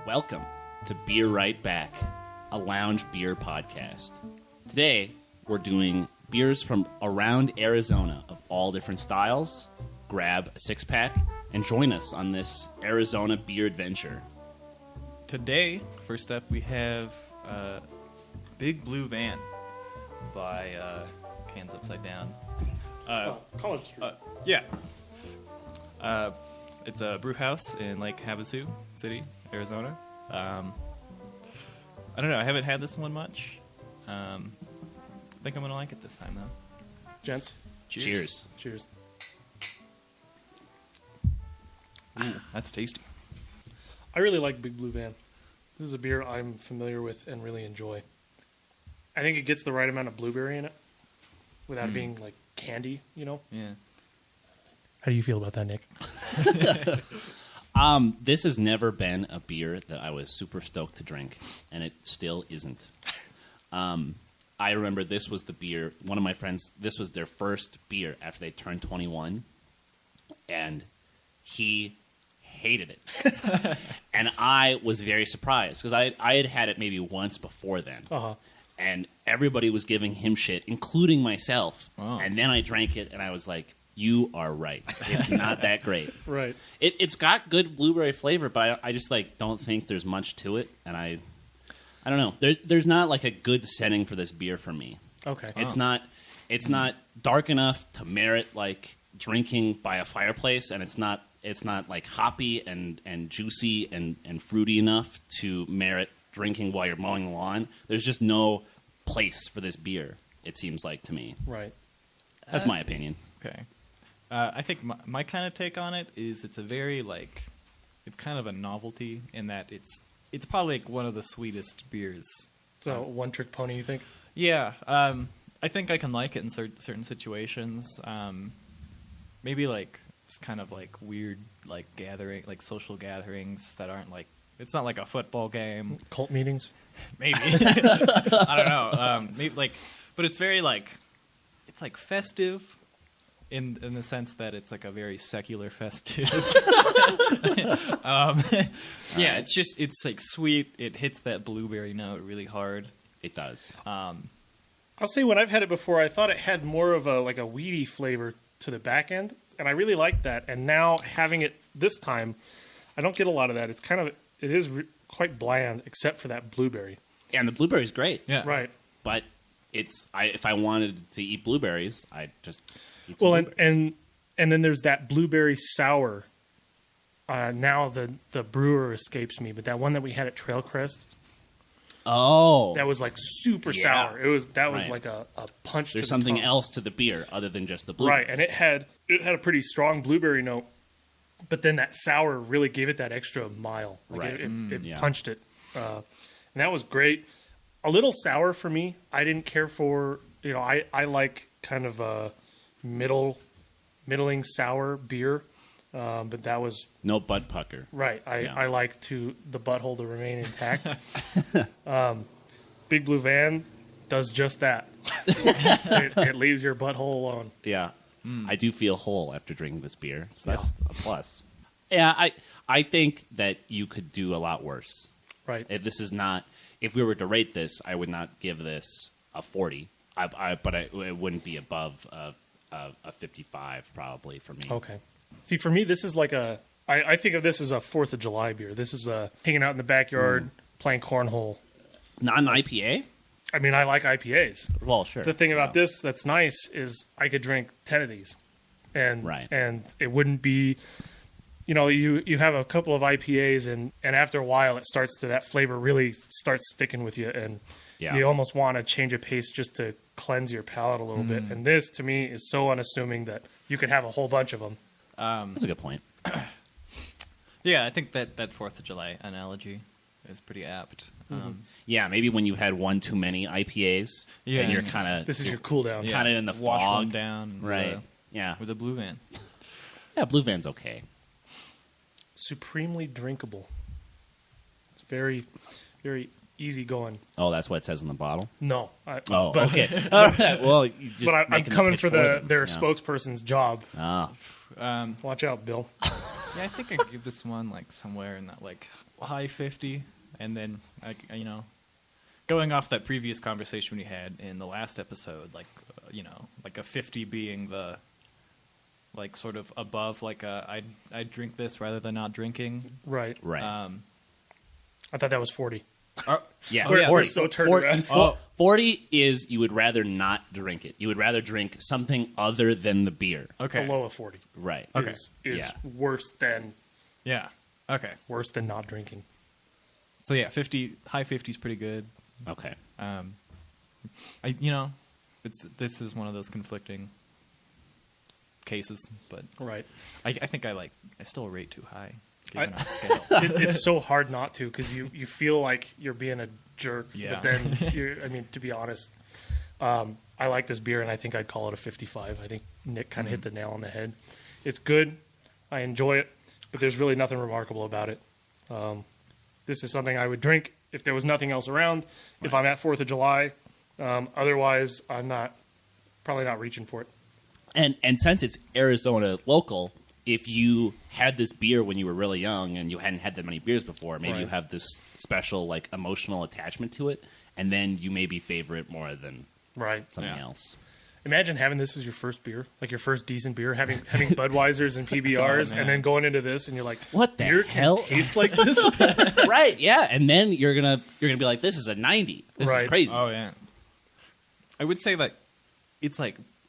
Welcome to Beer Right Back, a lounge beer podcast. Today, we're doing beers from around Arizona of all different styles. Grab a six-pack and join us on this Arizona beer adventure. Today, first up, we have Big Blue Van by Cans Upside Down. College Street. Yeah. It's a Brewhouse in Lake Havasu City, Arizona. I don't know. I haven't had this one much. I think I'm going to like it this time, though. Gents, Cheers. cheers. Ooh, that's tasty. I really like Big Blue Van. This is a beer I'm familiar with and really enjoy. I think it gets the right amount of blueberry in it without it being like candy, you know? Yeah. How do you feel about that, Nick? This has never been a beer that I was super stoked to drink, and it still isn't. I remember this was the beer, one of my friends, this was their first beer after they turned 21, and he hated it. And I was very surprised, because I had had it maybe once before then. Uh-huh. And everybody was giving him shit, including myself. Oh. And then I drank it, and I was like, you are right. It's not that great. Right. It's got good blueberry flavor, but I just like don't think there's much to it, and I don't know. There's not like a good setting for this beer for me. Okay. It's not dark enough to merit like drinking by a fireplace, and it's not like hoppy and juicy and fruity enough to merit drinking while you're mowing the lawn. There's just no place for this beer, it seems like to me. Right. That's my opinion. Okay. I think my kind of take on it is it's a very, like, it's kind of a novelty in that it's probably like one of the sweetest beers. So, one-trick pony, you think? Yeah. I think I can like it in certain situations. Maybe, like, it's kind of, like, weird, like, social gatherings that aren't, like, it's not like a football game. Cult meetings? Maybe. I don't know. Maybe, like, but it's very, like, it's, like, festive. In the sense that it's like a very secular festive. Yeah, it's like sweet. It hits that blueberry note really hard. It does. I'll say when I've had it before, I thought it had more of a weedy flavor to the back end, and I really liked that. And now having it this time, I don't get a lot of that. It is quite bland, except for that blueberry. And the blueberry's great. Yeah. Right. But if I wanted to eat blueberries, I'd just eat some Well, blueberries. and then there's that blueberry sour. Now the brewer escapes me, but that one that we had at Trailcrest, Oh. that was like super Yeah. sour. That was Right. like a punch. There's to the something tongue. else to the beer other than just the blueberry. Right, and it had a pretty strong blueberry note, but then that sour really gave it that extra mile. Like Right. It Yeah. punched it, and that was great. A little sour for me. I didn't care for, I like kind of a middling sour beer, but that was No butt pucker. right. Yeah. I like the butthole to remain intact. Big Blue Van does just that. It leaves your butthole alone. Yeah. I do feel whole after drinking this beer, so that's a plus. Yeah, I think that you could do a lot worse. Right. If we were to rate this, I would not give this a 40, but it wouldn't be above a 55 probably for me. Okay. See, for me, this is like I think of this as a 4th of July beer. This is hanging out in the backyard, playing cornhole. Not an IPA? I mean, I like IPAs. Well, sure. The thing about this that's nice is I could drink 10 of these. And Right. and it wouldn't be, you have a couple of IPAs and after a while that flavor really starts sticking with you and Yeah. you almost want to change a pace just to cleanse your palate a little bit. And this, to me, is so unassuming that you could have a whole bunch of them. That's a good point. Yeah, I think that 4th of July analogy is pretty apt. Yeah, maybe when you had one too many IPAs, Yeah. and you're kind of This is your cool down. kind of in the wash fog. one down, Right. Yeah. with a blue van. Yeah, Blue Van's okay. Supremely drinkable. It's very, very easy going. Oh, that's what it says on the bottle? No. Oh, but, okay. All right. Well, you just But I'm making the coming pitch for them. their Yeah. spokesperson's job. Ah. Watch out, Bill. Yeah, I think I'd give this one like somewhere in that like high 50, and then going off that previous conversation we had in the last episode, like like a 50 being the like sort of above like I'd drink this rather than not drinking. Right. Right. I thought that was 40. Yeah. We're so turned around. 40 is you would rather not drink it. You would rather drink something other than the beer. Okay. Below a 40. Right. Okay. Is Yeah. worse than Okay. not drinking. So yeah, 50, high 50 is pretty good. Okay. This is one of those conflicting cases, but Right. I think I still rate too high. I- Given our scale. It's so hard not to because you feel like you're being a jerk. Yeah. But then, to be honest, I like this beer and I think I'd call it a 55. I think Nick kind of hit the nail on the head. It's good. I enjoy it, but there's really nothing remarkable about it. This is something I would drink if there was nothing else around. If I'm at 4th of July, otherwise I'm probably not reaching for it. And since it's Arizona local, if you had this beer when you were really young and you hadn't had that many beers before, maybe you have this special like emotional attachment to it, and then you maybe favor it more than something else. Imagine having this as your first beer, like your first decent beer, having Budweisers and PBRs, and then going into this, and you're like, What the beer hell? can taste like this?" Right? Yeah, and then you're gonna be like, "This is a 90. This is Right. crazy." Oh yeah. I would say that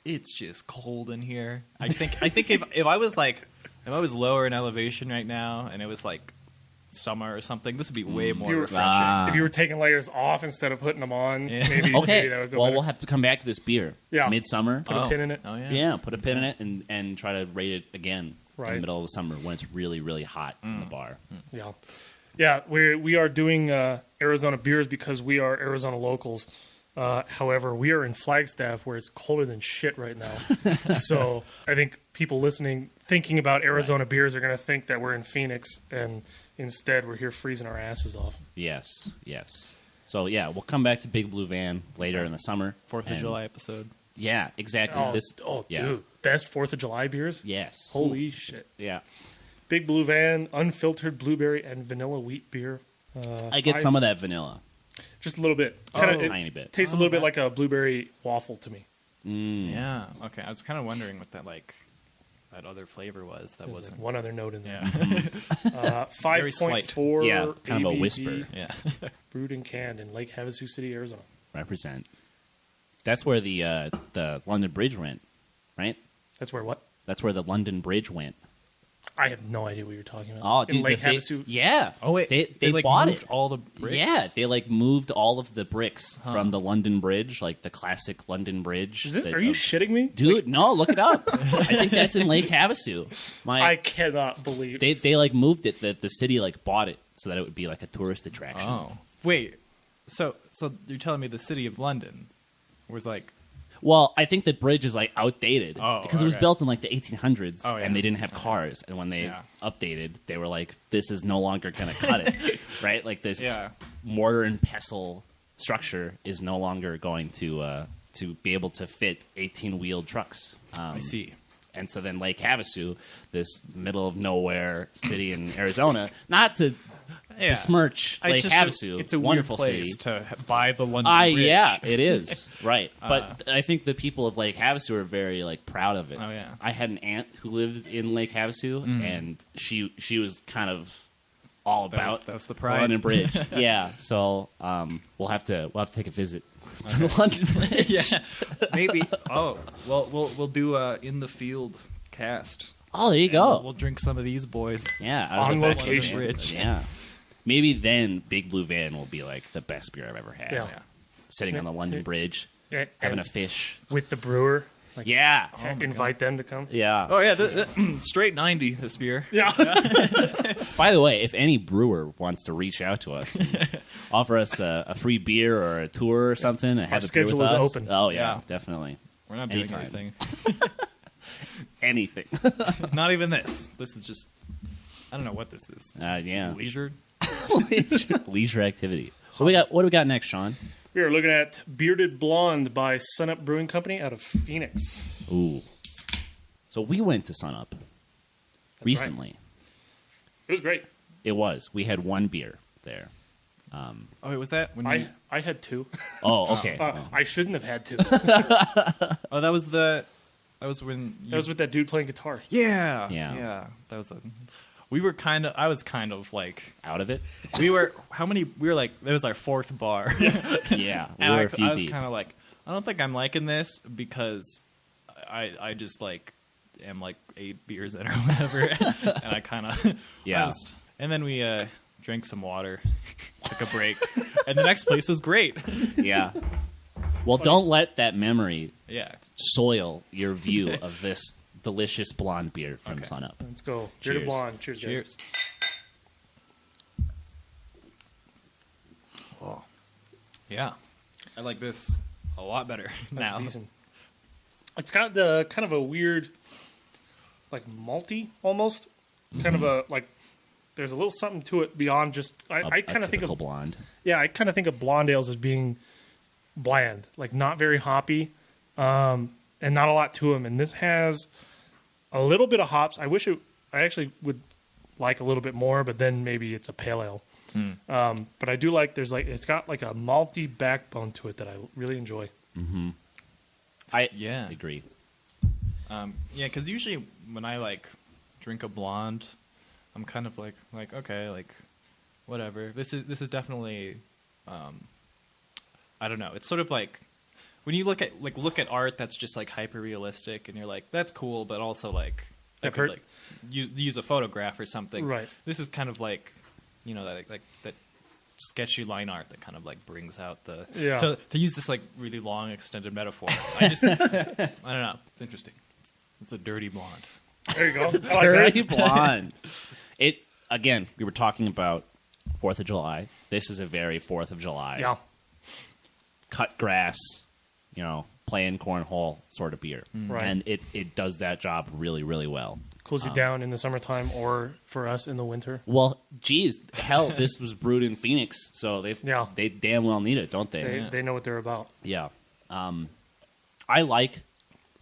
it's just cold in here. I think if I was lower in elevation right now and it was like summer or something, this would be way more refreshing. If you were taking layers off instead of putting them on, Yeah. maybe Okay. that would go Well, better. we'll have to come back to this beer. Yeah. Midsummer. Put a pin in it. Oh yeah. Yeah, put a pin in it and try to rate it again in Right. the middle of the summer when it's really, really hot in the bar. Yeah. We are doing Arizona beers because we are Arizona locals. However, we are in Flagstaff where it's colder than shit right now. So I think people listening, thinking about Arizona beers, are going to think that we're in Phoenix, and instead we're here freezing our asses off. Yes. So yeah, we'll come back to Big Blue Van later in the summer. 4th of July episode. Yeah, exactly. Dude, best 4th of July beers? Yes. Holy shit. Yeah. Big Blue Van, unfiltered blueberry and vanilla wheat beer. I get some of that vanilla. Just a little bit. Just Kinda, a it tiny bit. tastes a little bit like a blueberry waffle to me. Yeah. Okay. I was kind of wondering what that other flavor was. That There's wasn't. one other note in there. Yeah. Very slight. 5.4 Yeah, kind of a ABV, whisper. Yeah. brewed and canned in Lake Havasu City, Arizona. Represent. That's where the London Bridge went, right? That's where what? That's where the London Bridge went. I have no idea what you're talking about. Oh, dude, in Lake the fa- Havasu. Yeah. Oh wait, they like bought moved it. all the bricks. Yeah, they like moved all of the bricks from the London Bridge, like the classic London Bridge. Is it? Are you shitting me? Dude, no, look it up. I think that's in Lake Havasu. I cannot believe. They like moved it. The city like bought it so that it would be like a tourist attraction. Oh wait, so you're telling me the city of London was like. Well, I think the bridge is like outdated because it was okay. built in like the 1800s Oh, yeah. and they didn't have cars. And when they updated, they were like, "This is no longer going to cut it," right? Like this mortar and pestle structure is no longer going to be able to fit 18-wheeled trucks. I see. And so then Lake Havasu, this middle of nowhere city in Arizona, not to besmirch Lake Havasu, It's a wonderful weird place city. to buy the London Bridge. Yeah, it is right. But I think the people of Lake Havasu are very like proud of it. Oh yeah. I had an aunt who lived in Lake Havasu, and she was kind of all about that's the the pride. London Bridge. Yeah, so we'll have to take a visit to the London Bridge. Yeah, maybe. Oh, well, we'll do in the field cast. Oh, there you And go. We'll drink some of these boys. Yeah, out On of the back of the location. Bridge. Yeah, maybe then Big Blue Van will be like the best beer I've ever had. Yeah. Sitting on the London Bridge, having a fish. with the brewer. Like, Yeah, invite them to come. yeah. Oh yeah, straight 90 this beer. Yeah. By the way, if any brewer wants to reach out to us, offer us a free beer or a tour or something, and have a beer schedule with is us. open. Oh Yeah. definitely. We're not doing Anytime. anything. Anything. Not even this. This is just. I don't know what this is. Yeah. Leisure. Leisure activity. What do we got next, Sean? We are looking at Bearded Blonde by Sunup Brewing Company out of Phoenix. Ooh. So we went to Sunup recently. It was great. It was. We had one beer there. Oh, wait, was that when I had 2. Oh, okay. I shouldn't have had 2. Oh, that was when That was with that dude playing guitar. Yeah. That was I was kind of like Out of it? we were like it was our 4th bar. Yeah. We And were I a few was deep. kind of like, I don't think I'm liking this because I just like am like 8 beers in or whatever, and I kind of Yeah. And then we drank some water, took a break, and the next place was great. Yeah. Well, don't let that memory Yeah, soil your view of this delicious blonde beer from Okay. Sunup. Let's go. Beer to Cheers. blonde. Cheers, guys. cheers. Oh, yeah, I like this a lot better That's now. decent. It's got the kind of a weird, like malty almost. Kind of a like. There's a little something to it beyond just. I kind of think typical of blonde. Yeah, I kind of think of blonde ales as being bland, like not very hoppy, and not a lot to them. And this has a little bit of hops. I actually would like a little bit more, but then maybe it's a pale ale. But I do like. It's got like a malty backbone to it that I really enjoy. I Yeah. agree. Yeah, because usually when I like drink a blonde, I'm kind of like okay, like whatever. This is definitely, I don't know. It's sort of like when you look at art that's just like hyper realistic, and you're like, that's cool, but also like I I've could heard- like use a photograph or something. Right. This is kind of like, you know, that sketchy line art that kind of like brings out the Yeah. to use this like really long extended metaphor. I don't know. It's interesting. It's a dirty blonde. There you go. I like Dirty that. blonde. Again, we were talking about 4th of July. This is a very 4th of July. Yeah. Cut grass, playing cornhole sort of beer. Right. And it does that job really, really well. Cools you down in the summertime, or for us in the winter. Well, geez, hell, this was brewed in Phoenix, so Yeah. they damn well need it, don't they? They know what they're about. Yeah. I like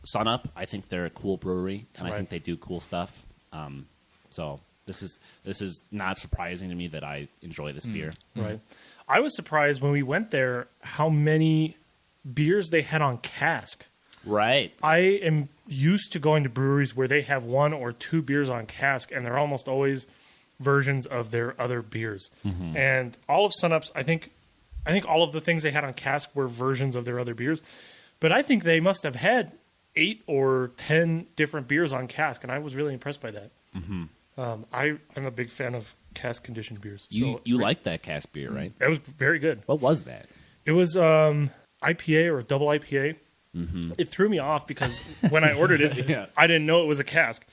Sunup. I think they're a cool brewery, and I Right. think they do cool stuff. So this is not surprising to me that I enjoy this beer. Right. I was surprised when we went there how many beers they had on cask. Right. I am used to going to breweries where they have 1 or 2 beers on cask, and they're almost always versions of their other beers. And all of Sunup's, I think all of the things they had on cask were versions of their other beers. But I think they must have had 8 or 10 different beers on cask, and I was really impressed by that. I'm a big fan of cask conditioned beers. You like that cask beer, right? That was very good. What was that? It was IPA or a double IPA. It threw me off because when I ordered it, Yeah. I didn't know it was a cask.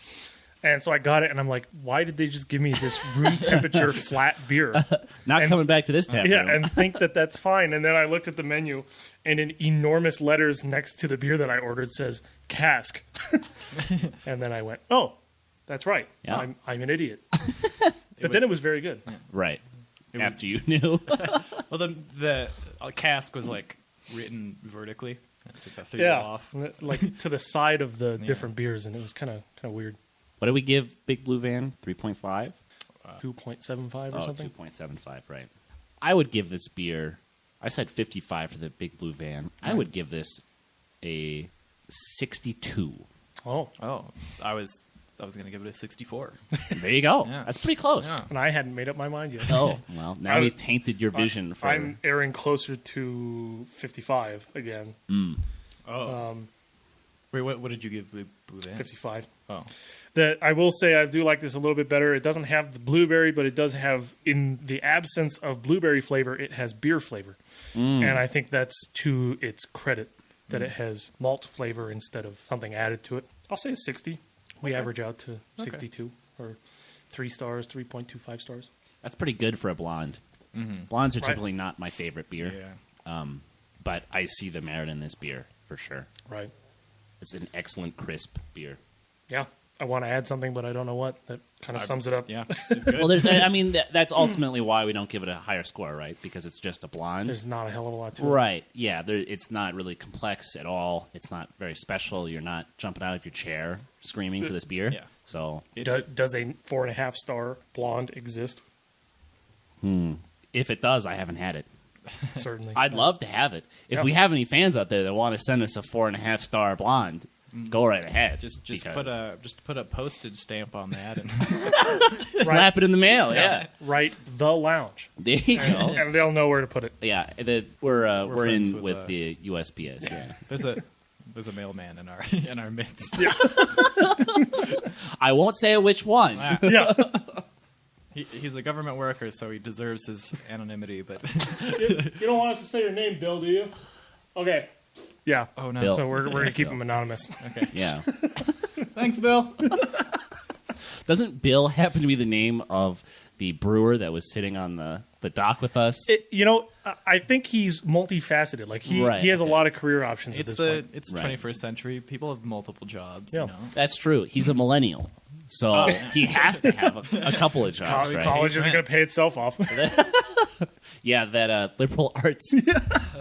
And so I got it, and I'm like, why did they just give me this room temperature flat beer? Not coming back to this tap Yeah, room. and think that that's fine. And then I looked at the menu, and in enormous letters next to the beer that I ordered says cask. And then I went, oh, that's right. Yeah. I'm an idiot. But then it was very good. Right. was- After you knew. Well, the cask was like written vertically. I think that threw you Yeah, off. like to the side of the different beers, and it was kind of weird. What did we give Big Blue Van? 3.5? 2.75 or Oh, something. 2.75, right. I would give this beer, I said 55 for the Big Blue Van. I would give this a 62. Oh, I was going to give it a 64. There you go. Yeah. That's pretty close. Yeah. and I hadn't made up my mind yet. Oh, well, now I- we've tainted your vision for... I'm erring closer to 55 again. Wait, what did you give Blue Van? 55. Oh, That I will say I do like this a little bit better. It doesn't have the blueberry, but it does have, in the absence of blueberry flavor, it has beer flavor. And I think that's to its credit that it has malt flavor instead of something added to it. I'll say a 60. We average out to 62 or 3 stars, 3.25 stars. That's pretty good for a blonde. Blondes are Right. typically not my favorite beer, yeah. but I see the merit in this beer for sure. Right. It's an excellent, crisp beer. Yeah. I want to add something, but I don't know what. That kind of sums it up. Yeah, it's good. Well, I mean, that's ultimately why we don't give it a higher score, right? Because it's just a blonde. There's not a hell of a lot to it. Right. Yeah. It's not really complex at all. It's not very special. You're not jumping out of your chair screaming for this beer. Yeah. So Does a 4.5-star blonde exist? if it does, I haven't had it. Certainly. I'd love to have it. If Yeah. we have any fans out there that want to send us a 4.5-star blonde, go right ahead. Just because- put a postage stamp on that and slap it in the mail. Yeah, Write the lounge, there you go. and they'll know where to put it. Yeah, we're friends in with, with the USPS. Yeah, there's a mailman in our midst. I won't say which one. Yeah. He's a government worker, so he deserves his anonymity. But You don't want us to say your name, Bill, do you? Okay. Yeah. oh no, Bill. So we're going to keep him anonymous. okay. Yeah. Thanks, Bill. Doesn't Bill happen to be the name of the brewer that was sitting on the dock with us? I think he's multifaceted. Like he Right, has a okay. lot of career options at It's this point. it's Right. 21st century. People have multiple jobs. Yeah. You know? That's true. He's a millennial, so he has to have a couple of jobs, right? College isn't going to pay itself off. Yeah, that liberal arts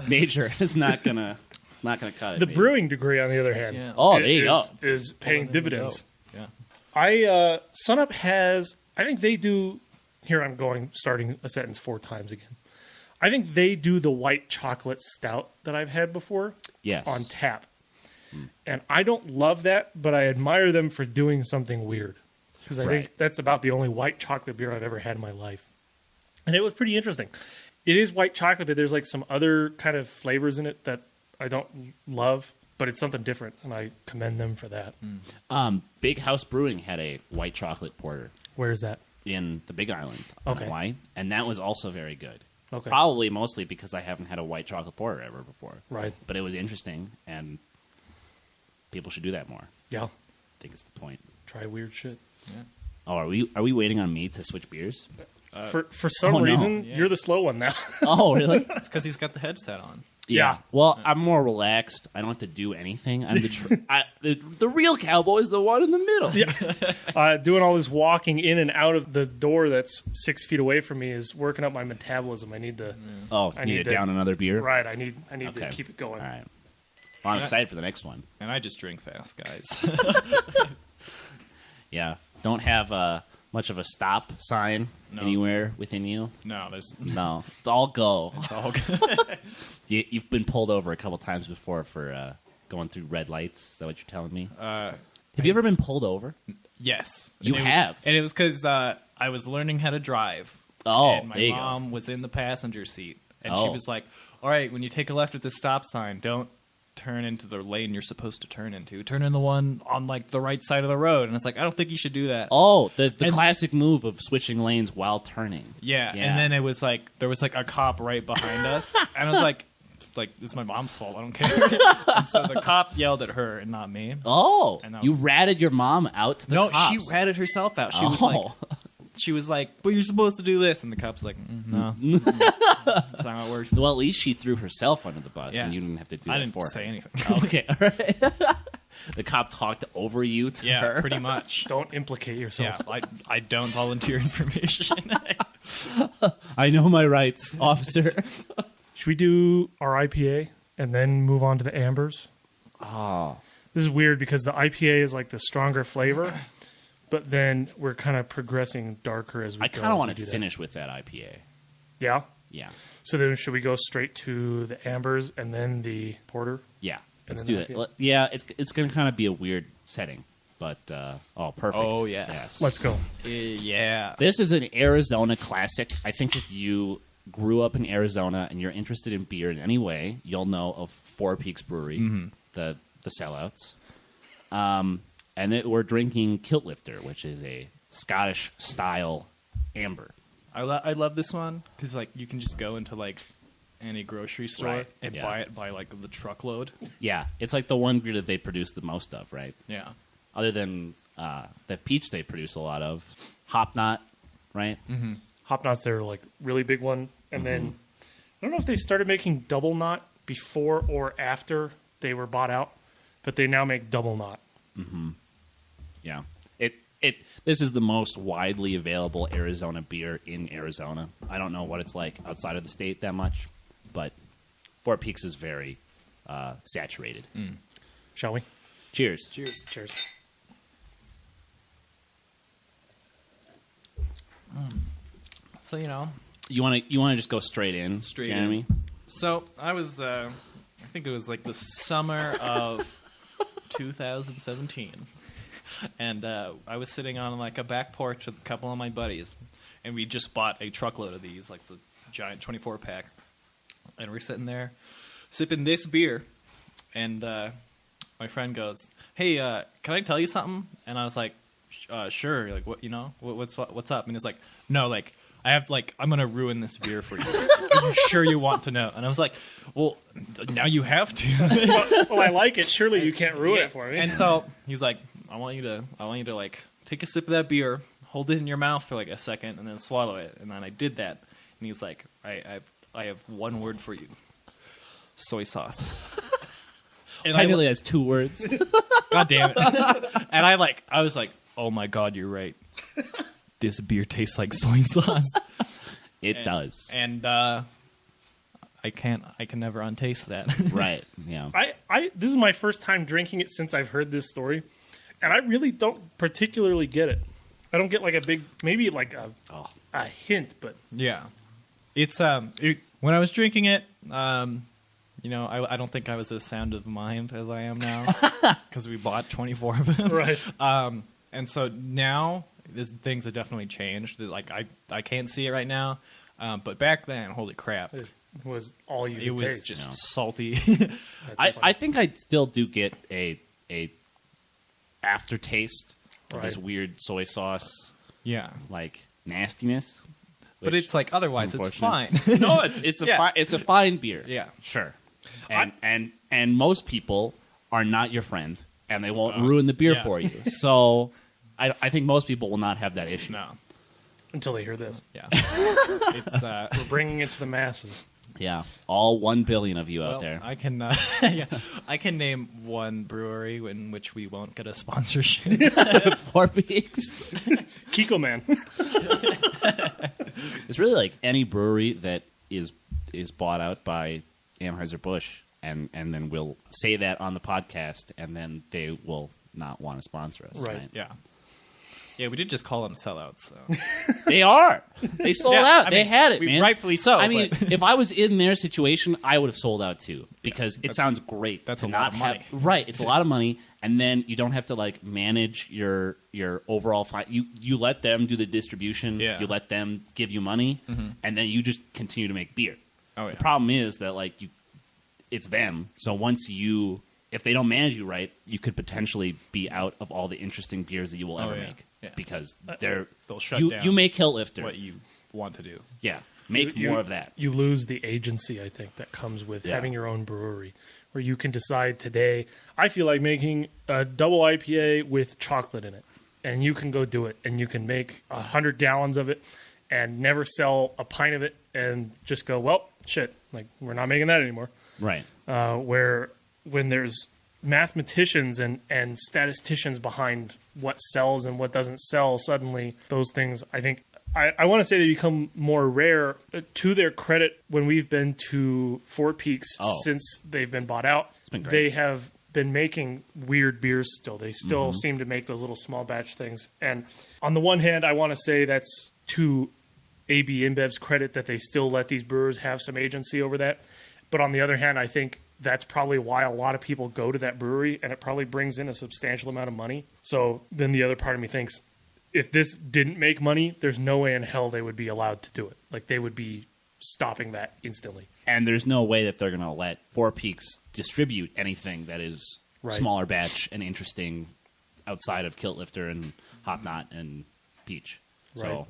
major is not gonna cut it. The maybe. brewing degree, on the other hand, Yeah. Oh, there you go. is paying dividends. Yeah. Sunup has. I think they do. Here I'm starting a sentence 4 times again. I think they do the white chocolate stout that I've had before Yes. on tap. And I don't love that, but I admire them for doing something weird. Because I Right. think that's about the only white chocolate beer I've ever had in my life. And it was pretty interesting. It is white chocolate, but there's like some other kind of flavors in it that I don't love, but it's something different, and I commend them for that. Big House Brewing had a white chocolate porter Where is that? in the Big Island, in Okay. Hawaii, and that was also very good. Okay. Probably mostly because I haven't had a white chocolate porter ever before. Right. But it was interesting, and people should do that more. Yeah. I think it's the point. Try weird shit. Oh, are we waiting on me to switch beers? For some oh, no. reason, Yeah. you're the slow one now. Oh, really? It's because he's got the headset on. Yeah. Well, I'm more relaxed. I don't have to do anything. I'm the real cowboy is the one in the middle. Yeah. Doing all this walking in and out of the door that's 6 feet away from me is working up my metabolism. I need to. Oh, I need need to to- down another beer. Right. I need Okay. to keep it going. All right. Well, I'm excited for the next one. And I just drink fast, guys. Yeah. Don't have much of a stop sign No. anywhere within you. No, there's No, it's all go. it's all good. You've been pulled over a couple times before for going through red lights. Is that what you're telling me? Have you ever been pulled over? Yes, You And it have? was, and it was because I was learning how to drive. Oh, and my there you go. mom was in the passenger seat, and she Oh. was like, "All right, when you take a left at the stop sign, don't turn into the lane you're supposed to turn into. Turn in the one on like the right side of the road." And it's like, I don't think you should do that. Oh, the And- classic move of switching lanes while turning. Yeah, and then it was like there was like a cop right behind us, and I was like, it's my mom's fault. I don't care. And so the cop yelled at her and not me. Oh, And that you was- ratted your mom out to the No, cops. she ratted herself out. She was like, "But you're supposed to do this," and the cop's like, "No, that's not how it works." Well, at least she threw herself under the bus, Yeah. and you didn't have to do I that didn't for say her. anything. Okay, all right. The cop talked over you to Yeah, her. pretty much. Don't implicate yourself. Yeah, I don't volunteer information. I know my rights, officer. Should we do our IPA and then move on to the ambers? Oh, This is weird because the IPA is like the stronger flavor, but then we're kind of progressing darker as we I go. kind of if want we to do that. finish with that IPA. Yeah. Yeah, So then should we go straight to the ambers and then the porter? yeah. And Let's then do the it. IPA. Yeah, it's going to kind of be a weird setting, but perfect. Oh, yes. Let's go. Yeah. This is an Arizona classic. I think if you grew up in Arizona and you're interested in beer in any way, you'll know of Four Peaks Brewery, the sellouts. We're drinking Kilt Lifter, which is a Scottish style amber. I love this one because like you can just go into like any grocery store Right, and yeah. buy it by like the truckload. Yeah, it's like the one beer that they produce the most of, right? Yeah. Other than the peach they produce a lot of. Hop Knot, right? Hop Knot's their like really big one, and then I don't know if they started making Double Knot before or after they were bought out, but they now make Double Knot. Yeah. This is the most widely available Arizona beer in Arizona. I don't know what it's like outside of the state that much, but Fort Peaks is very saturated. Shall we? Cheers. Cheers. Cheers. So You want to just go straight in, Straight Jeremy? in. So I was, I think it was like the summer of 2017, and I was sitting on like a back porch with a couple of my buddies, and we just bought a truckload of these, like the giant 24-pack, and we're sitting there sipping this beer, and my friend goes, "Hey, can I tell you something?" And I was like, "Sure." Like, what's up? And he's like, "No, like." I'm going to ruin this beer for you. Are you sure you want to know? And I was like, well, now you have to. Well, I like it. Surely you can't ruin it for me. And so he's like, I want you to like take a sip of that beer, hold it in your mouth for like a second, and then swallow it. And then I did that. And he's like, I have one word for you. Soy sauce. And technically that's 2 words. God damn it. And I was like, oh my God, you're right. This beer tastes like soy sauce. It does. And I can never untaste that. Right. Yeah. This is my first time drinking it since I've heard this story, and I really don't particularly get it. I don't get like a big, maybe like a hint, but Yeah. It's when I was drinking it, I don't think I was as sound of mind as I am now because we bought 24 of them. right. And so now things have definitely changed. Like I can't see it right now, but back then, holy crap, It was all you it could was taste. just salty. I think I still do get a aftertaste of this Right. weird soy sauce Yeah, like nastiness. but which it's like otherwise, is it's fine. unfortunate. No, it's a Yeah. it's a fine beer. Yeah. Sure. And most people are not your friend, and they won't ruin the beer yeah. for you. So I think most people will not have that issue. No, Until they hear this. yeah, it's We're bringing it to the masses. Yeah, all 1 billion of you out well, there. I can I can name one brewery in which we won't get a sponsorship. 4 weeks. Kiko Man. It's really like any brewery that is bought out by Anheuser-Busch, and then we'll say that on the podcast, and then they will not want to sponsor us. Right. Right? Yeah. Yeah, we did just call them sellouts. So. They are. They sold out. They had it, man. Rightfully so. I mean, but- if I was in their situation, I would have sold out too, because it sounds great. that's to a lot not of money. Right, it's a lot of money, and then you don't have to like manage your overall. You let them do the distribution. Yeah. You let them give you money, and then you just continue to make beer. Oh, yeah. The problem is that like it's them. So if they don't manage you right, you could potentially be out of all the interesting beers that you will ever yeah. make. Yeah. Because they'll shut you, down you make Kilt Lifter. what you want to do. Yeah, make You- more of that. You lose the agency, I think, that comes with Yeah. having your own brewery, where you can decide today, I feel like making a double IPA with chocolate in it. And you can go do it. And you can make 100 gallons of it and never sell a pint of it and just go, well, shit, like we're not making that anymore. Right. Where when there's mathematicians and statisticians behind what sells and what doesn't sell, suddenly those things, I think, I want to say they become more rare. To their credit, when we've been to Four Peaks since they've been bought out, been great. they have been making weird beers still. They still seem to make those little small batch things. And on the one hand, I want to say that's to AB InBev's credit that they still let these brewers have some agency over that. But on the other hand, I think that's probably why a lot of people go to that brewery, and it probably brings in a substantial amount of money. So then the other part of me thinks, if this didn't make money, there's no way in hell they would be allowed to do it. Like, they would be stopping that instantly. And there's no way that they're going to let Four Peaks distribute anything that is Right. smaller batch and interesting outside of Kilt Lifter and Hop Knot and Peach. Right. So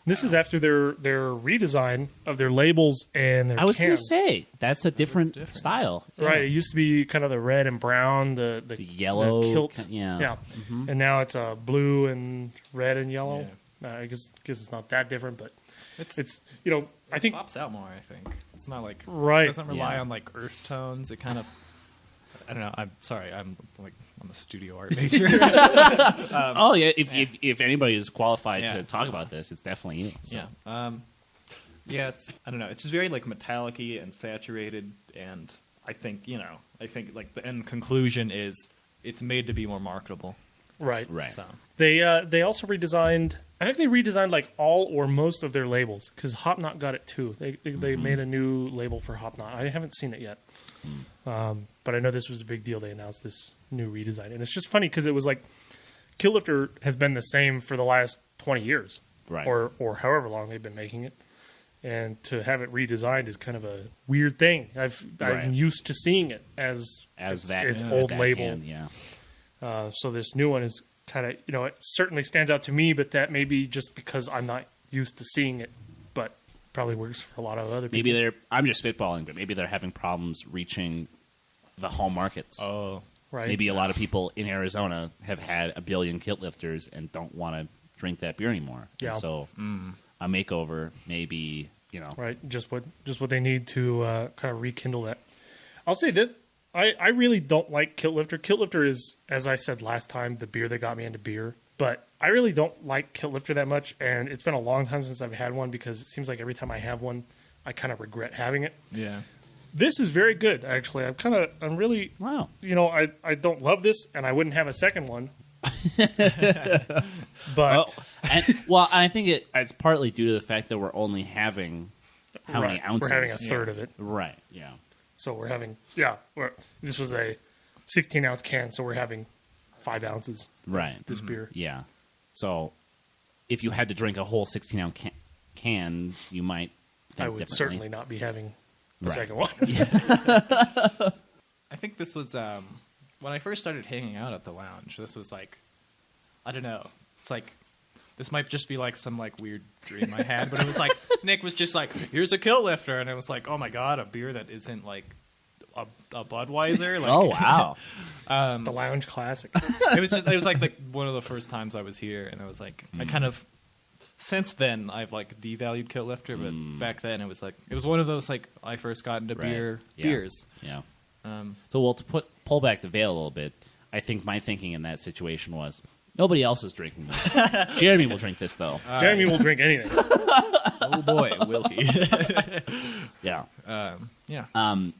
This is after their redesign of their labels and their I was going to cans. say, that's a different, style. Right, it Yeah. used to be kind of the red and brown, the yellow, the kilt, yeah. And now it's blue and red and yellow. I guess it's not that different, but it's I think pops out more. I think it's not like Right. It doesn't rely Yeah. on like earth tones. It kind of. I don't know. I'm sorry. I'm a studio art major. Oh, yeah. If anybody is qualified Yeah. to talk about this, it's definitely you. So. Yeah. Yeah. It's I don't know. It's just very like metallic-y and saturated, and I think like the end conclusion is it's made to be more marketable. right. Right. So They also redesigned I think they redesigned like all or most of their labels because Hop Knot got it too. They made a new label for Hop Knot. I haven't seen it yet, but I know this was a big deal. They announced this new redesign, and it's just funny because it was like Kilt Lifter has been the same for the last 20 years, Right. or however long they've been making it, and to have it redesigned is kind of a weird thing. I'm used to seeing it as that old that label. can, yeah. So this new one is kind of, it certainly stands out to me, but that may be just because I'm not used to seeing it, but probably works for a lot of other people. I'm just spitballing, but maybe they're having problems reaching the home markets. Oh, Right. Maybe a lot of people in Arizona have had a billion Kilt Lifters and don't want to drink that beer anymore. Yeah. And so a makeover, maybe, Right. Just what they need to kind of rekindle that. I'll say that I really don't like Kilt Lifter. Kilt Lifter is, as I said last time, the beer that got me into beer. But I really don't like Kilt Lifter that much, and it's been a long time since I've had one because it seems like every time I have one, I kind of regret having it. yeah. This is very good, actually. I'm really, Wow. I don't love this, and I wouldn't have a second one. But I think it's partly due to the fact that we're only having how many ounces? We're having a third of it. Right, yeah. So we're having, this was a 16-ounce can, so we're having 5 ounces Right. of this beer. Yeah. So if you had to drink a whole 16-ounce can, you might think I would differently. certainly not be having the Right. second one. I think this was when I first started hanging out at the lounge. This was like, I don't know. It's like this might just be like some like weird dream I had, but it was like Nick was just like, "Here's a Kilt Lifter," and it was like, "Oh my god, a beer that isn't like a Budweiser." Like, Oh, wow. The lounge classic. it was like one of the first times I was here, and I was like, I kind of. Since then, I've like devalued Kilt Lifter, but back then it was one of those like I first got into Right. beers. Yeah. So, to pull back the veil a little bit, I think my thinking in that situation was nobody else is drinking this. Jeremy will drink this, though. Jeremy will drink anything. Oh boy, will he? Yeah. Yeah.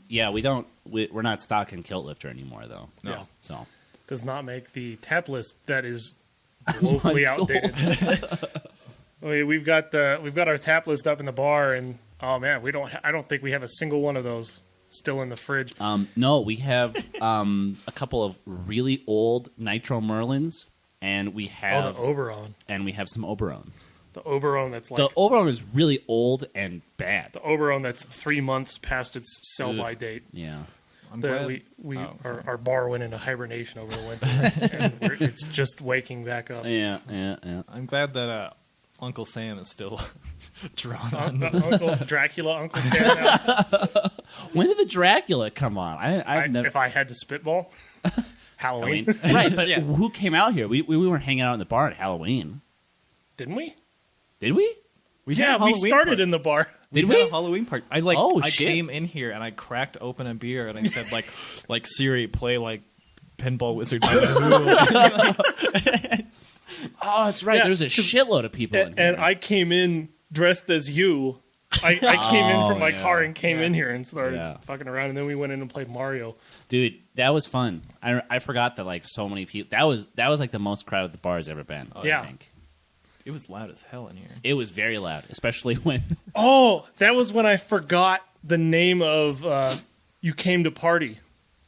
Yeah, we're not stocking Kilt Lifter anymore, though. No. Yeah. So. Does not make the tap list that is woefully Unsold. outdated. We've got our tap list up in the bar, and oh man, I don't think we have a single one of those still in the fridge. No, we have a couple of really old Nitro Merlins, and we have the Oberon. and we have some Oberon. The Oberon that's like The Oberon is really old and bad. the Oberon that's 3 months past its sell-by date. Yeah. I'm That glad. our bar went into hibernation over the winter, and it's just waking back up. Yeah. I'm glad that Uncle Sam is still drawn on. Uncle Dracula, Uncle Sam. Now. When did the Dracula come on? I've never. If I had to spitball, Halloween. Right, but Yeah. who came out here? We weren't hanging out in the bar at Halloween, Didn't we? did we? We Yeah, we started in the bar. Did we? we? Had a Halloween party. I shit. came in here and I cracked open a beer and I said like Siri, play like Pinball Wizard. Oh, that's right. Yeah, There's a shitload of people in here. And I came in dressed as you. I came in from my car and came in here and started fucking around, and then we went in and played Mario. Dude, that was fun. I forgot that like so many people. That was like the most crowded the bar has ever been. Yeah. I think It was loud as hell in here. it was very loud, especially when. Oh, that was when I forgot the name of You Came to Party.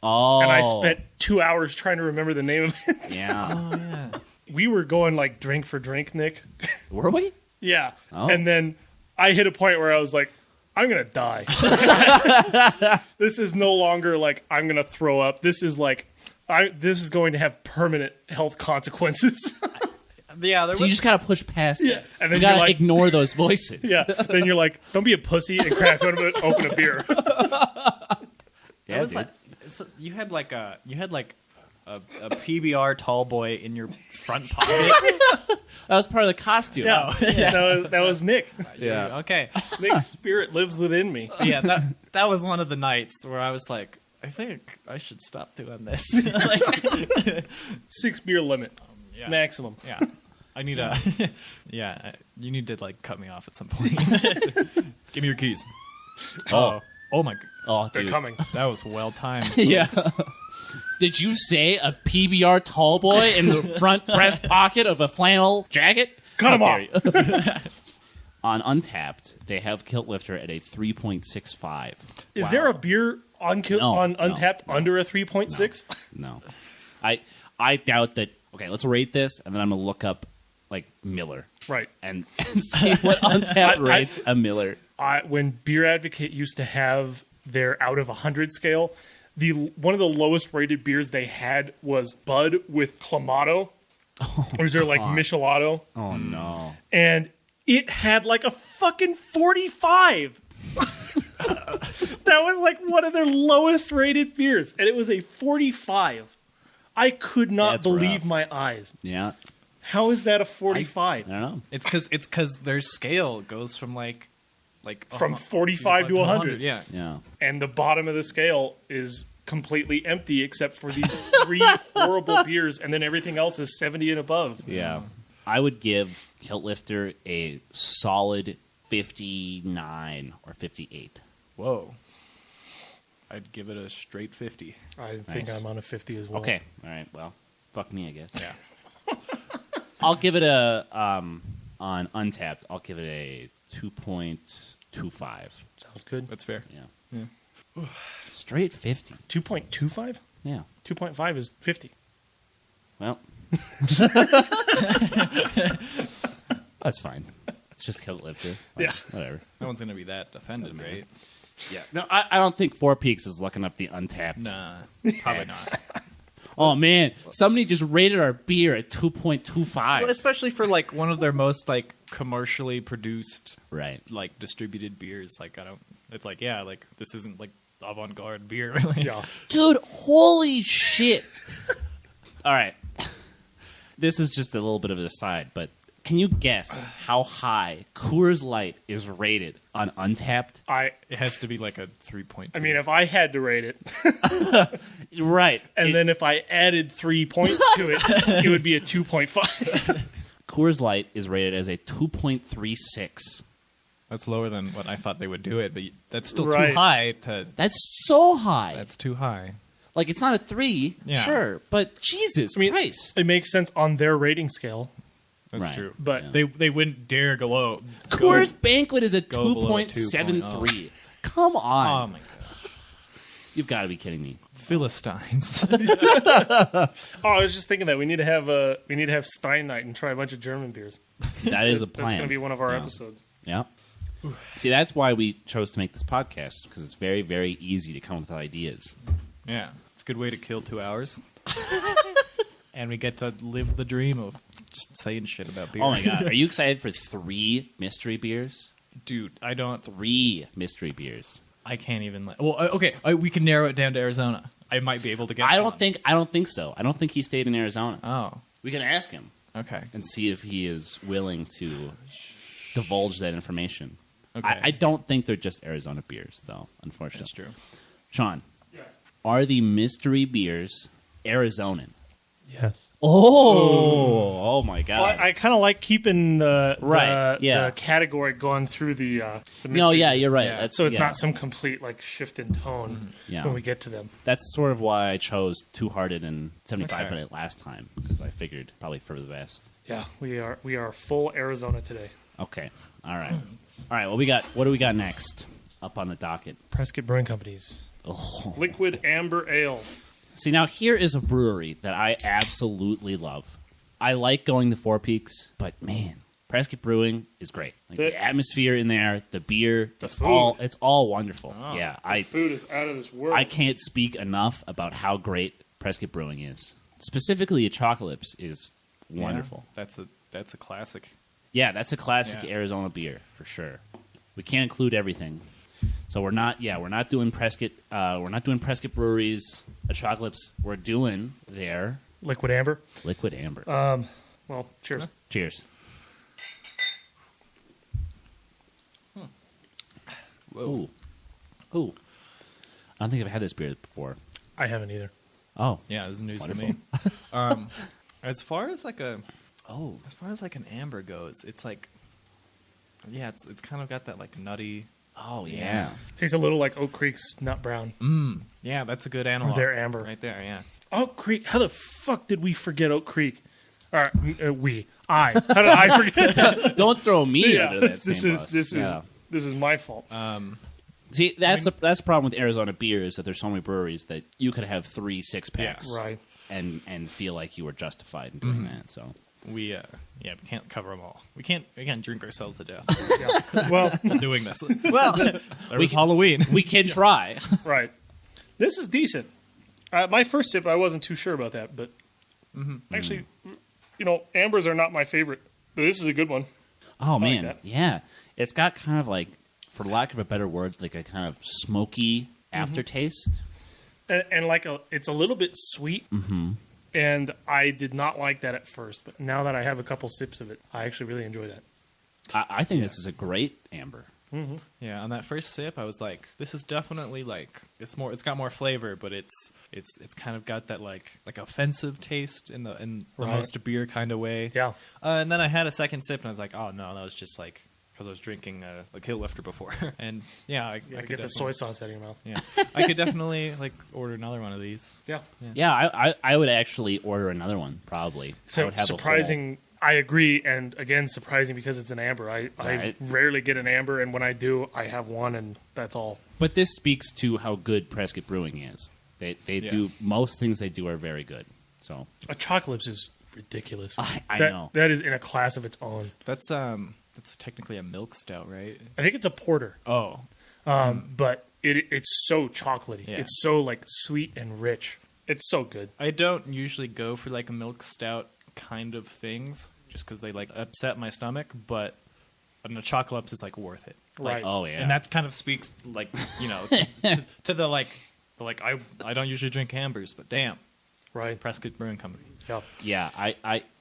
Oh, And I spent 2 hours trying to remember the name of it. Yeah, Oh yeah. We were going like drink for drink, Nick. were we? Yeah. Oh. And then I hit a point where I was like, I'm going to die. This is no longer like I'm going to throw up. This is like, this is going to have permanent health consequences. Yeah, So you just gotta push past it. And You then gotta you're like, ignore those voices. yeah. Then you're like, don't be a pussy and crack open a beer. Yeah, was dude. like, you had like a PBR tall boy in your front pocket. That was part of the costume. Yeah. That was Nick. Yeah. Okay. Nick's spirit lives within me. Yeah, that was one of the nights where I was like, I think I should stop doing this. Like, 6 beer limit. yeah. Maximum. Yeah. I need you need to like cut me off at some point. Give me your keys. Oh. Oh my. Oh, They're dude. coming. That was well timed. Yeah. Did you say a PBR tall boy in the front breast pocket of a flannel jacket? Cut him How off. dare you. On Untapped, they have Kilt Lifter at a 3.65. Is there a beer on Untapped under a 3.6? No. I doubt that. Okay, let's rate this, and then I'm going to look up, like, Miller. Right. And see what Untapped rates a Miller. When Beer Advocate used to have their out of 100 scale, one of the lowest rated beers they had was Bud with Clamato. Or is there like Michelado? Oh, no. And it had like a fucking 45. That was like one of their lowest rated beers. And it was a 45. I could not That's believe rough. my eyes. Yeah. How is that a 45? I don't know. It's because their scale goes from like From 45 to 100. Yeah. Yeah. And the bottom of the scale is completely empty except for these 3 horrible beers, and then everything else is 70 and above. Yeah. I would give Kilt Lifter a solid 59 or 58. Whoa. I'd give it a straight 50. I think Nice. I'm on a 50 as well. Okay. All right. Well, fuck me, I guess. Yeah. I'll give it a, on Untapped, I'll give it a 2.25. Sounds good. That's fair. Yeah. Straight 50. 2.25? Yeah. 2.5 is 50. Well. That's fine. It's just Kilt Lifter. Yeah. Whatever. No one's going to be that offended, right? Yeah. No, I don't think Four Peaks is looking up the Untapped. Nah. Probably not. Oh, man. Somebody just rated our beer at 2.25. Well, especially for like one of their most like commercially produced, Right. like distributed beers. Like it's like, yeah, like this isn't like avant-garde beer. Really. Yeah. Dude, holy shit. All right. This is just a little bit of an aside, but can you guess how high Coors Light is rated on Untapped? It has to be like a 3.2. I mean, if I had to rate it, Right. and then if I added 3 points to it, it would be a 2.5. Coors Light is rated as a 2.36. That's lower than what I thought they would do it, but that's still Right. too high to. That's so high. That's too high. Like, it's not a 3, Yeah. sure, but Jesus Christ. It makes sense on their rating scale, That's Right. true. but Yeah. They wouldn't dare go low. Coors Banquet is a go below 2.73. Come Oh on. my god, You've got to be kidding me. Philistines! I was just thinking that we need to have Stein Night and try a bunch of German beers. That is a plan. That's going to be one of our Yeah. episodes. Yeah. See, that's why we chose to make this podcast, because it's very, very easy to come up with ideas. Yeah, it's a good way to kill 2 hours, and we get to live the dream of just saying shit about beer. Oh my god. Are you excited for 3 mystery beers? dude! I don't. 3 mystery beers. I can't even. Well, okay, we can narrow it down to Arizona. I might be able to guess. I don't think so. I don't think he stayed in Arizona. Oh, We can ask him okay. and see if he is willing to divulge that information. Okay. I don't think they're just Arizona beers, though, unfortunately. That's true. Sean, Yes. are the mystery beers Arizonan? Yes. Oh my god. Well, I kind of like keeping the yeah. category going through the no, mystery yeah, beers. you're right. Yeah. That's, So it's yeah. not some complete like shift in tone Yeah. when we get to them. That's sort of why I chose Two Hearted and 75 Okay. Minute last time, because I figured probably for the best. Yeah, we are full Arizona today. Okay. All right. All right. What do we got next up on the docket? Prescott Brewing Company's Oh. Liquid Amber Ale. See, now here is a brewery that I absolutely love. I like going to Four Peaks, but man, Prescott Brewing is great. Like the atmosphere in there, the beer, The it's food. all wonderful. Oh. Yeah, The food is out of this world. I can't speak enough about how great Prescott Brewing is. Specifically, Apocalypse is wonderful. Yeah, that's a classic. Yeah, that's a classic Yeah. Arizona beer for sure. We can't include everything, so we're not doing Prescott. We're not doing Prescott Breweries Apocalypse. We're doing their Liquid Amber. Liquid Amber. Well, cheers. Cheers. Ooh. Ooh. I don't think I've had this beer before. I haven't either. Oh. Yeah, this is news Wonderful. to me. As far as like an amber goes, it's like, yeah, it's kind of got that like nutty. Oh, yeah. Tastes a little like Oak Creek's Nut Brown. Yeah, that's a good analog. Their amber. right there. Yeah. Oak Creek. How the fuck did we forget Oak Creek? How did I forget that? Don't throw me Yeah, under that this same is bus. this is Yeah. this is my fault. See, that's the problem with Arizona beer is that there's so many breweries that you could have 3 6-packs, Right. and feel like you were justified in doing that. So We can't cover them all. We can't drink ourselves to death Yeah. Well, doing this. Well, there was Halloween. we can try. right. This is decent. My first sip, I wasn't too sure about that, but actually, ambers are not my favorite. But this is a good one. Oh man, that. yeah, it's got kind of like, for lack of a better word, like a kind of smoky aftertaste. And it's a little bit sweet. Mm-hmm. And I did not like that at first, but now that I have a couple sips of it, I actually really enjoy that. I think this is a great amber. Yeah, on that first sip, I was like, "This is definitely like it's got more flavor, but it's kind of got that like offensive taste in the Right. most beer kind of way." Yeah. And then I had a second sip, and I was like, "Oh no, that was just like because I was drinking a Kilt lifter before." And yeah, I could Get the soy sauce out of your mouth. Yeah, I could definitely like order another one of these. Yeah. Yeah, I would actually order another one probably. I So would have surprising. I agree, and again, surprising because it's an amber. I Right. rarely get an amber, and when I do, I have one, and that's all. But this speaks to how good Prescott Brewing is. They do most things they do are very good. So A Chocolates is ridiculous. I That- know. that is in a class of its own. That's technically a milk stout, right? I think it's a porter, Oh, but it's so chocolatey. Yeah. It's so like sweet and rich. It's so good. I don't usually go for like a milk stout kind of things just because they like upset my stomach, but a Chocolates is like worth it. Right. Oh yeah. And that kind of speaks like to the like I don't usually drink ambers, but damn, Right. Prescott Brewing Company. Yeah. Yeah,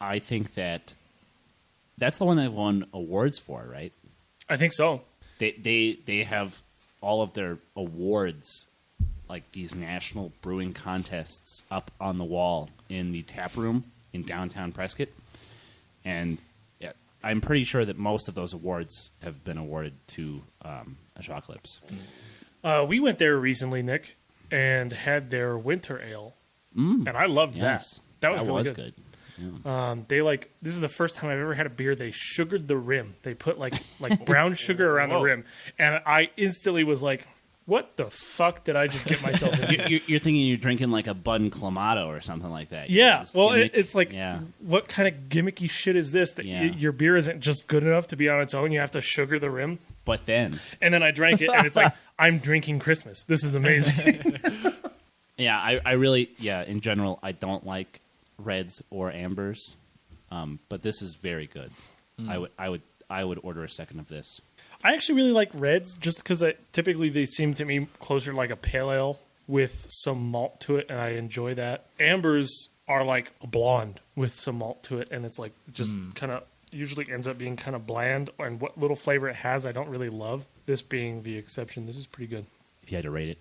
I think that's the one they won awards for, right? I think so. They have all of their awards, like these national brewing contests, up on the wall in the tap room in downtown Prescott, and yeah, I'm pretty sure that most of those awards have been awarded to Chocolates. We went there recently, Nick, and had their winter ale, and I loved Yes, that. That was really good. good. This is the first time I've ever had a beer. They sugared the rim. They put like brown sugar around the rim, and I instantly was like, "What the fuck did I just get myself into?" You're thinking you're drinking like a Bud Clamato or something like that. Yeah, This well, gimmick. it's like, yeah. what kind of gimmicky shit is this? That Yeah. your beer isn't just good enough to be on its own. You have to sugar the rim. But then, And then I drank it, and it's like, I'm drinking Christmas. This is amazing. yeah, I really, in general, I don't like reds or ambers, but this is very good. I would order a second of this. I actually really like reds, just because typically they seem to me closer to like a pale ale with some malt to it, and I enjoy that. Ambers are like a blonde with some malt to it, and it's like just kind of usually ends up being kind of bland, and what little flavor it has I don't really love. This being the exception, this is pretty good. If you had to rate it,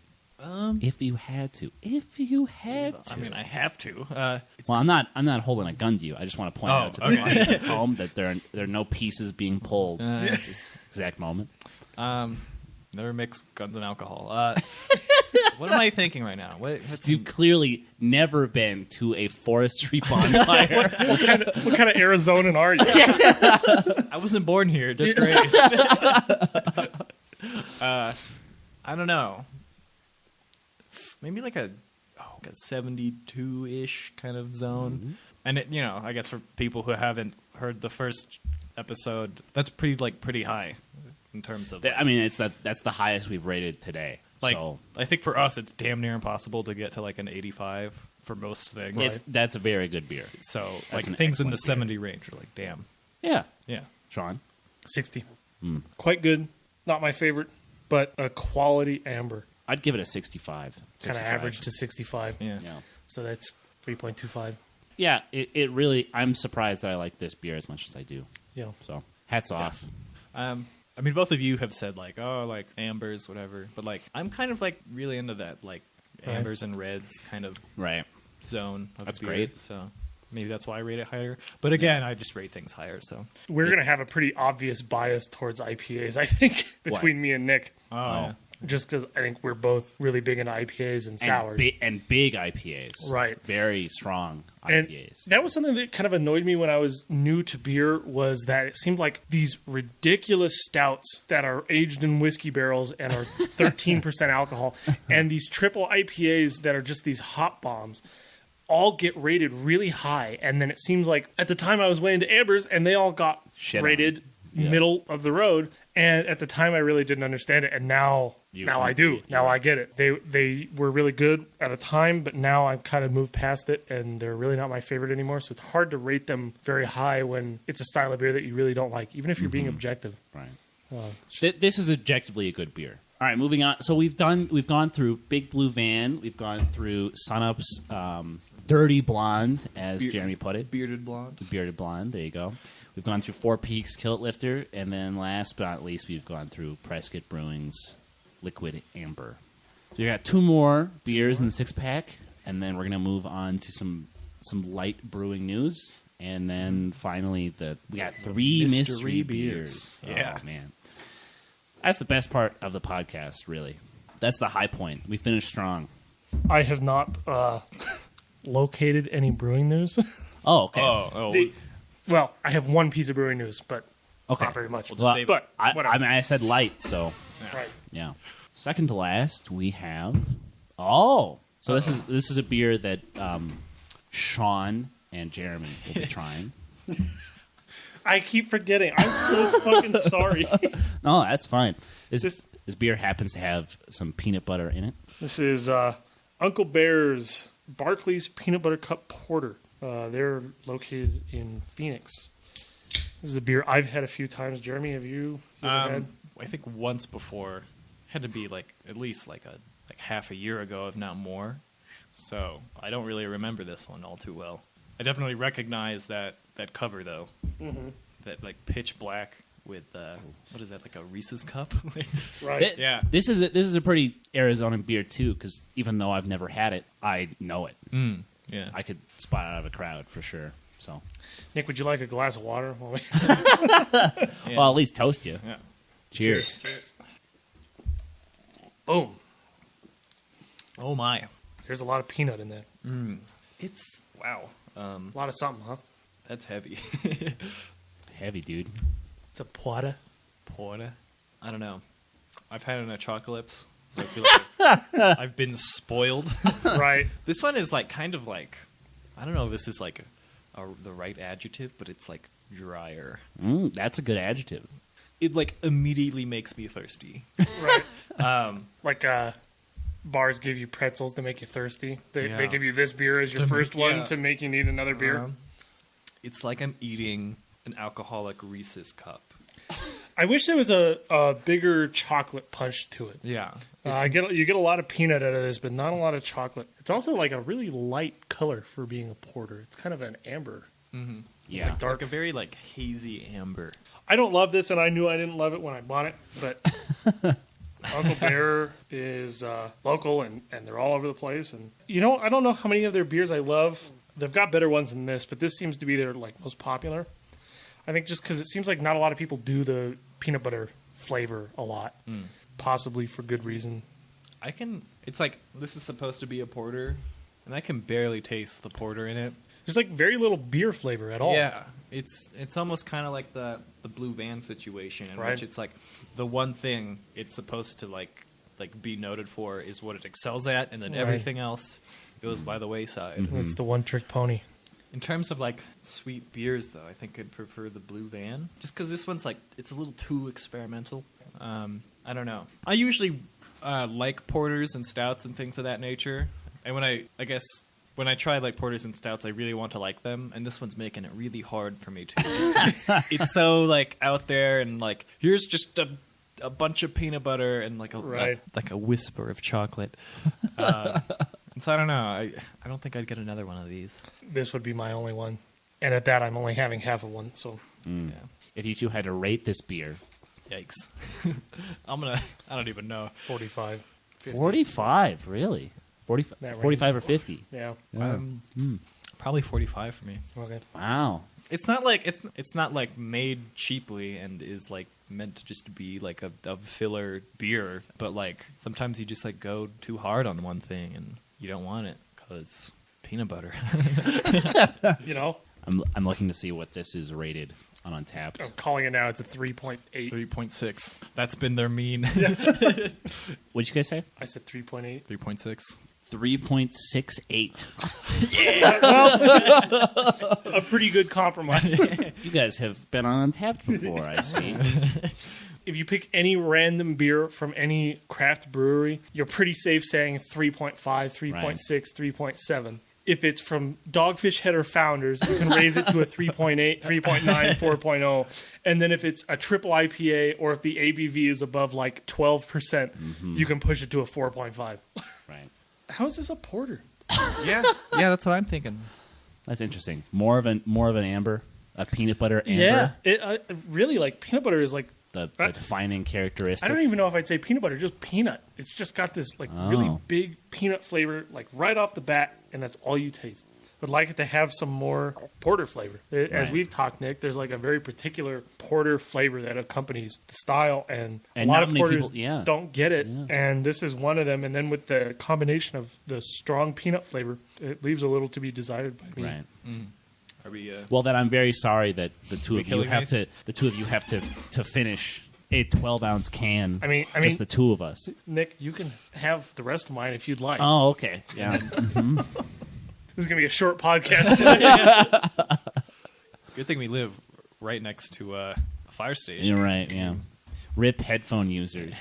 if you had to, I mean, I have to. Well, I'm not holding a gun to you. I just want to point out to the audience at home that there are no pieces being pulled at this exact moment. Never mix guns and alcohol. What am I thinking right now? You've clearly never been to a forestry bonfire. What kind of Arizonan are you? I wasn't born here, just raised. I don't know. Maybe like a 72-ish kind of zone. And it, I guess for people who haven't heard the first episode, that's pretty high in terms of. I mean, that's the highest we've rated today. Like, so I think for us, it's damn near impossible to get to like an 85 for most things. that's a very good beer. So That's like an things in the excellent 70 range are like, damn. Yeah, Yeah. Sean. 60. Quite good. Not my favorite, but a quality amber. I'd give it a 65. Kind of 65. average to 65. Yeah. Yeah. So that's 3.25. Yeah, it really. I'm surprised that I like this beer as much as I do. Yeah. So hats off. I mean, both of you have said like, oh, like ambers, whatever. But like, I'm kind of like really into that like Right. ambers and reds kind of Right. zone. Of That's beer. great. So maybe that's why I rate it higher. But again, I just rate things higher. So We're going to have a pretty obvious bias towards IPAs, I think, between me and Nick. yeah. just because I think we're both really big into IPAs and sours. And big IPAs. Right. Very strong And IPAs. that was something that kind of annoyed me when I was new to beer, was that it seemed like these ridiculous stouts that are aged in whiskey barrels and are 13% alcohol, and these triple IPAs that are just these hop bombs, all get rated really high. And then it seems like at the time I was way into ambers, and they all got rated middle of the road. And at the time I really didn't understand it, and now I do. Now I get it. They were really good at a time, but now I've kind of moved past it, and they're really not my favorite anymore. So it's hard to rate them very high when it's a style of beer that you really don't like, even if you're being objective. Right. This is objectively a good beer. All right, moving on. So we've gone through Big Blue Van. We've gone through Sunup's Dirty Blonde, as Jeremy put it. Bearded blonde. Bearded Blonde. There you go. We've gone through Four Peaks Kilt Lifter, and then last but not least, we've gone through Prescott Brewing's Liquid Amber. So we got two more beers in the 6-pack, and then we're going to move on to some light brewing news, and then finally we got 3 mystery beers. Yeah. Oh, man. That's the best part of the podcast, really. That's the high point. We finished strong. I have not located any brewing news. Oh, okay. Well, I have one piece of brewing news, but Okay. not very much. But whatever. I said light, so Right. yeah. Second to last, we have so this is a beer that Sean and Jeremy will be trying. I keep forgetting. I'm so fucking sorry. No, that's fine. This beer happens to have some peanut butter in it. This is Uncle Bear's Barkley's Peanut Butter Cup Porter. They're located in Phoenix. This is a beer I've had a few times. Jeremy, have you ever had? I think once before. Had to be at least half a year ago, if not more. So I don't really remember this one all too well. I definitely recognize that cover though. Mm-hmm. That pitch black with what is that, like a Reese's cup? Right. Yeah. This is a pretty Arizona beer too, because even though I've never had it, I know it. Yeah. I could spot it out of a crowd for sure. So, Nick, would you like a glass of water? Well, at least toast you. Yeah. Cheers. Cheers. Boom. Oh my. There's a lot of peanut in there. It's wow. A lot of something, huh? That's heavy. Heavy, dude. It's a porter. Porter. I don't know. I've had it in a Chocolates, so I feel like I've been spoiled. Right. This one is kind of I don't know if this is the right adjective, but it's drier. That's a good adjective. It immediately makes me thirsty. Right. Bars give you pretzels to make you thirsty. They give you this beer as your first one to make you need another beer. It's like I'm eating an alcoholic Reese's cup. I wish there was a bigger chocolate punch to it. Yeah. You get a lot of peanut out of this, but not a lot of chocolate. It's also a really light color for being a porter. It's kind of an amber. Mm-hmm. Yeah. Dark, a very hazy amber. I don't love this, and I knew I didn't love it when I bought it, but Uncle Bear is local, and they're all over the place. And I don't know how many of their beers I love. They've got better ones than this, but this seems to be their most popular. I think just because it seems like not a lot of people do the peanut butter flavor a lot, possibly for good reason. It's this is supposed to be a porter, and I can barely taste the porter in it. There's very little beer flavor at all. Yeah, it's almost kind of like the Blue Van situation, in which it's the one thing it's supposed to be noted for is what it excels at, and then everything else goes by the wayside. Mm-hmm. It's the one trick pony. In terms of sweet beers, though, I think I'd prefer the Blue Van, just because this one's it's a little too experimental. I don't know. I usually like porters and stouts and things of that nature, and when I try porters and stouts, I really want to like them, and this one's making it really hard for me to. It's so out there, and here's just a bunch of peanut butter and a whisper of chocolate. So I don't know. I don't think I'd get another one of these. This would be my only one, and at that, I'm only having half of one. So, yeah. If you two had to rate this beer, yikes! I don't even know. 45. 50. 45, really? 45 or 50? Yeah. Probably 45 for me. Okay. Wow. It's not like it's not like made cheaply and is like meant to just be like a filler beer, but like sometimes you just like go too hard on one thing and you don't want it because peanut butter. You know, I'm looking to see what this is rated on Untapped. I'm calling it now. It's a 3.8. 3.6. That's been their mean. What'd you guys say? I said 3.8. 3.6. 3.68. A pretty good compromise. You guys have been on Untapped before, I see. If you pick any random beer from any craft brewery, you're pretty safe saying 3.5, 3.6, 3.7. If it's from Dogfish Head or Founders, you can raise it to a 3.8, 3.9, 4.0. And then if it's a triple IPA or if the ABV is above like 12%, you can push it to a 4.5. Right. How is this a porter? Yeah, that's what I'm thinking. That's interesting. More of an amber, a peanut butter amber. Yeah, really, like peanut butter is like The defining characteristic. I don't even know if I'd say peanut butter, just peanut. It's just got this like really big peanut flavor, like right off the bat, and that's all you taste. Would like it to have some more porter flavor. As we've talked, Nick, there's like a very particular porter flavor that accompanies the style, and a lot of porters don't get it, and this is one of them. And then with the combination of the strong peanut flavor, it leaves a little to be desired by me. Right. Mm. Are we, well, then I'm very sorry that the two of you have to finish a 12-ounce can. I mean, just the two of us. Nick, you can have the rest of mine if you'd like. Oh, okay. Yeah. This is gonna be a short podcast today. Good thing we live right next to a fire station. You're right. Yeah. RIP headphone users.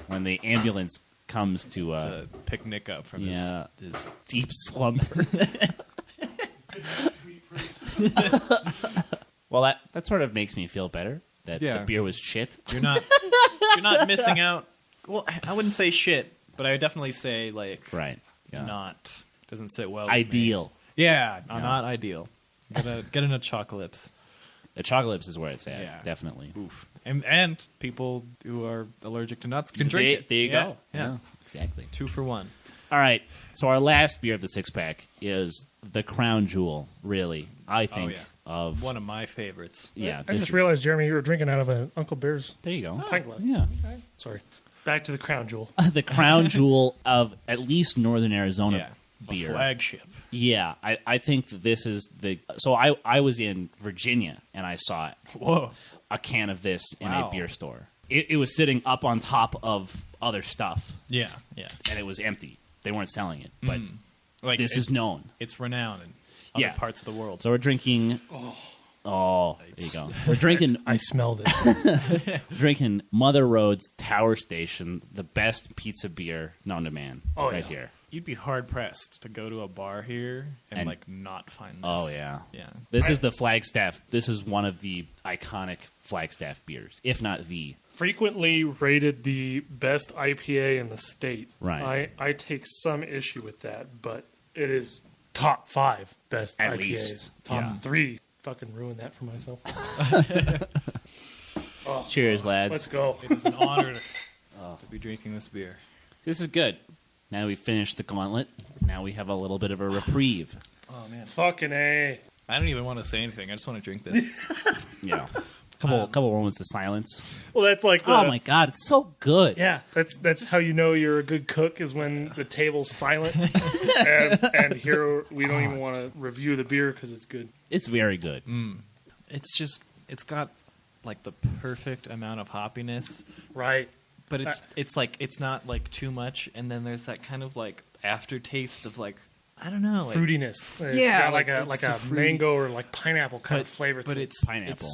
When the ambulance comes to pick Nick up from his deep slumber. Well, that sort of makes me feel better that the beer was shit. You're not missing out. Well, I wouldn't say shit, but I would definitely say like not doesn't sit well. Ideal. With me. Yeah, not ideal. Get in a Chocolips. The Chocolips is where it's at. Yeah. Definitely. Oof. And people who are allergic to nuts can drink it. There you go. Yeah, exactly. 2 for 1. All right. So our last beer of the 6-pack is the crown jewel, really, I think, of one of my favorites. Yeah. I just realized, Jeremy, you were drinking out of an Uncle Bear's there you go. pint glass. Yeah. Okay. Sorry. Back to the crown jewel. The crown jewel of at least Northern Arizona beer. A flagship. Yeah. I think that this is the... So I was in Virginia, and I saw it. Whoa. A can of this in a beer store. It was sitting up on top of other stuff. Yeah, yeah. And it was empty. They weren't selling it, but like this is known. It's renowned in other parts of the world. So we're drinking... Oh, there you go. We're drinking... I smelled it. Drinking Mother Road's Tower Station, the best pizza beer known to man. Here. You'd be hard-pressed to go to a bar here and like, not find this. Oh, yeah. Yeah. This is the Flagstaff. This is one of the iconic Flagstaff beers, if not the... Frequently rated the best IPA in the state. Right. I take some issue with that, but it is top 5 best At IPAs. Least. Top 3. Fucking ruined that for myself. Cheers, lads. Let's go. It is an honor to be drinking this beer. This is good. Now we finished the gauntlet. Now we have a little bit of a reprieve. Oh, man. Fucking A. I don't even want to say anything. I just want to drink this. Yeah. Couple moments of silence. Well, that's like oh my god, it's so good. Yeah, that's how you know you're a good cook is when the table's silent. and here we don't even want to review the beer because it's good. It's very good. It's got like the perfect amount of hoppiness, right? But it's like it's not like too much, and then there's that kind of like aftertaste of like I don't know, like, fruitiness. It's got like a mango or like pineapple kind of flavor. But it's pineapple.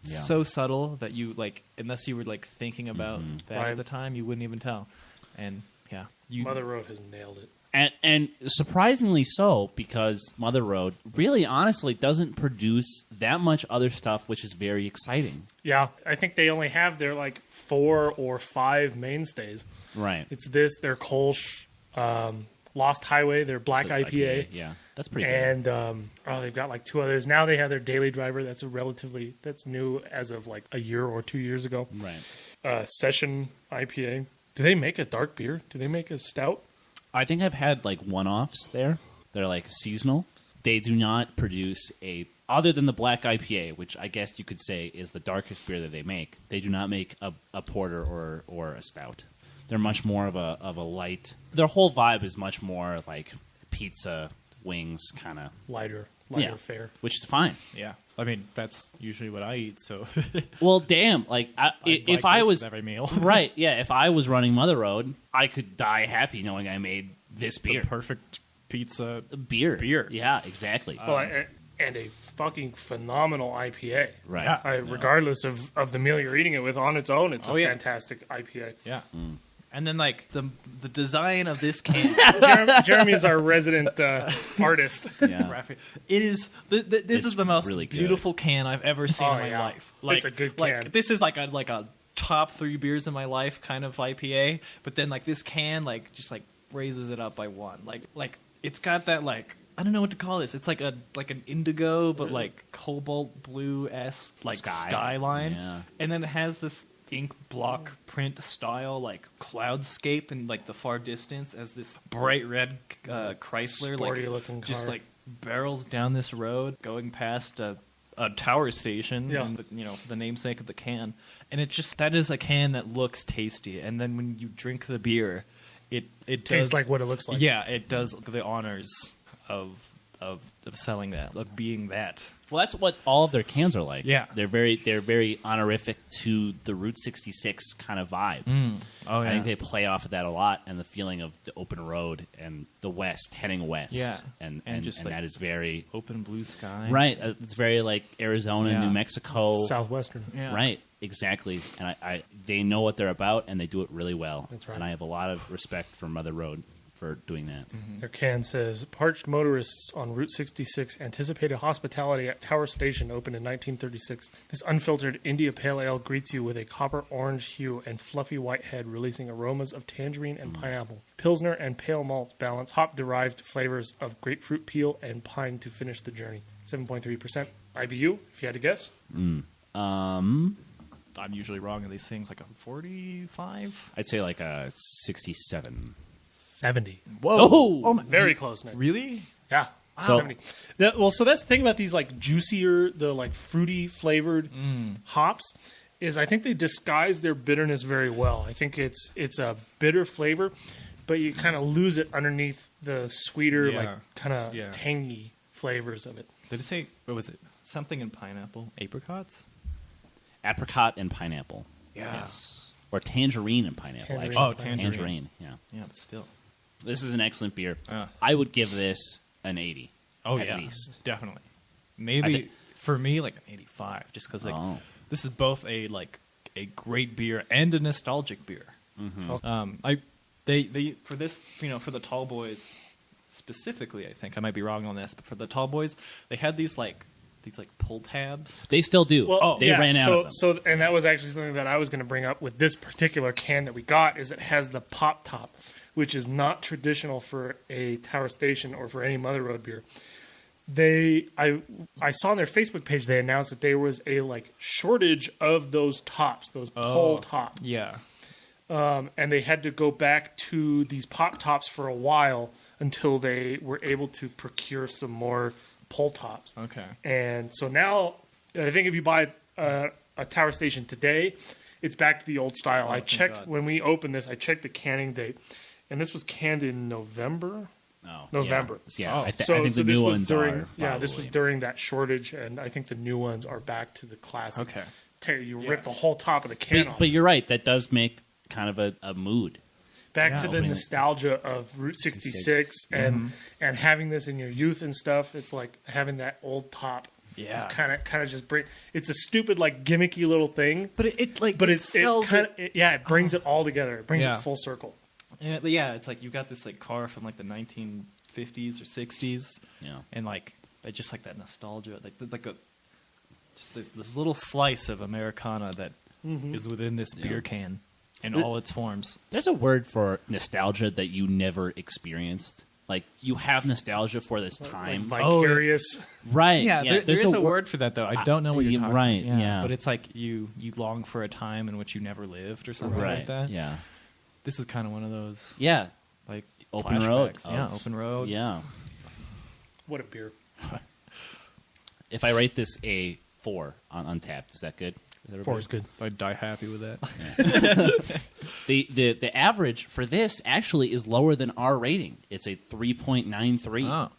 It's so subtle that you like, unless you were like thinking about that at the time, you wouldn't even tell. And Mother Road has nailed it. And surprisingly so, because Mother Road really honestly doesn't produce that much other stuff, which is very exciting. Yeah, I think they only have their like 4 or 5 mainstays. Right. It's this, their Kolsch, Lost Highway, their black IPA. Yeah, that's pretty good. And they've got like 2 others. Now they have their Daily Driver. That's new as of like a year or 2 years ago. Right. Session IPA. Do they make a dark beer? Do they make a stout? I think I've had like one-offs there. They're like seasonal. They do not produce other than the black IPA, which I guess you could say is the darkest beer that they make. They do not make a porter or a stout. They're much more of a light. Their whole vibe is much more like pizza, wings, kind of lighter fare, which is fine. Yeah, I mean that's usually what I eat. So, well, damn, like if I was every meal, right, yeah, if I was running Mother Road, I could die happy knowing I made this beer, the perfect pizza beer. Yeah, exactly. And a fucking phenomenal IPA. Right. Yeah. Regardless of the meal you're eating it with on its own, it's a fantastic IPA. Yeah. And then like the design of this can, Jeremy is our resident artist. Yeah. It is. This is the most really good. beautiful can I've ever seen in my life. It's a good can. Like, this is like a top 3 beers in my life kind of IPA. But then like this can like just like raises it up by 1. Like it's got that like. I don't know what to call this. It's like an indigo, but like cobalt blue-esque like skyline, and then it has this ink block print style like cloudscape in like the far distance as this bright red Chrysler sporty looking car. Just like barrels down this road, going past a tower station, and the namesake of the can, and that is a can that looks tasty, and then when you drink the beer, it tastes like what it looks like. Yeah, it does the honors of selling that, of being that. Well, that's what all of their cans are like. Yeah. They're very honorific to the Route 66 kind of vibe. Oh, yeah. I think they play off of that a lot, and the feeling of the open road and the west, heading west. Yeah. And just like that is very... open blue sky. Right. It's very like Arizona, New Mexico. Southwestern. Yeah. Right. Exactly. And they know what they're about, and they do it really well. That's right. And I have a lot of respect for Mother Road for doing that. Their can says, parched motorists on Route 66 anticipated hospitality at Tower Station, opened in 1936. This unfiltered India Pale Ale greets you with a copper-orange hue and fluffy white head, releasing aromas of tangerine and pineapple. Pilsner and pale malts balance hop-derived flavors of grapefruit peel and pine to finish the journey. 7.3% IBU, if you had to guess. I'm usually wrong on these things, like a 45? I'd say like a 67. 70. Whoa! Oh, Very close, Nick. Really? Yeah. So- 70. So that's the thing about these like juicier, the like fruity flavored hops is I think they disguise their bitterness very well. I think it's a bitter flavor, but you kind of lose it underneath the sweeter, like kind of tangy flavors of it. Did it say, what was it? Something in pineapple? Apricots? Apricot and pineapple. Yeah. Yes. Or tangerine and pineapple, Tangerine. actually. Oh, tangerine. Yeah. Yeah, but still. This is an excellent beer. Uh. I would give this an 80. Oh, at yeah. least. Definitely. I Maybe, think- for me, like an 85, just because Oh. this is both a great beer and a nostalgic beer. They for this, for the tall boys specifically, I think I might be wrong on this, but for the tall boys, they had these pull tabs. They still do. They ran out of them. So, and that was actually something that I was going to bring up with this particular can that we got is it has the pop top, which is not traditional for a Tower Station or for any Mother Road beer. I saw on their Facebook page they announced that there was a shortage of those tops, those pull top. Yeah. And they had to go back to these pop tops for a while until they were able to procure some more pull tops. Okay. And so now, I think if you buy a Tower Station today, it's back to the old style. I checked when we opened this. I checked the canning date, and this was canned in November. November. Yeah, I think so the new ones during, are. Yeah, this was probably. during that shortage, and I think the new ones are back to the classic. Okay. You rip the whole top of the can off. But you're right. That does make kind of a mood. Back to the opening it. nostalgia of Route 66 and having this in your youth and stuff. It's like having that old top. Yeah. It's kind of just bring. It's a stupid gimmicky little thing, But it sells it brings it all together. It brings Yeah. it full circle. Yeah, it's like you got this car from the 1950s or 60s, Yeah. and just that nostalgia, this little slice of Americana that is within this beer can in all its forms. There's a word for nostalgia that you never experienced. Like you have nostalgia for this time, Vicarious. right? Yeah, there there's is a word for that though. I don't know what you're talking right, about. yeah. But it's like you long for a time in which you never lived or something right. like that. Yeah, This is kind of one of those yeah. like Open road. flashbacks. Yeah, open road. Yeah. What a beer. If I rate this a 4 on Untapped, is that good? 4 is good. I'd die happy with that. The average for this actually is lower than our rating. It's a 3.93.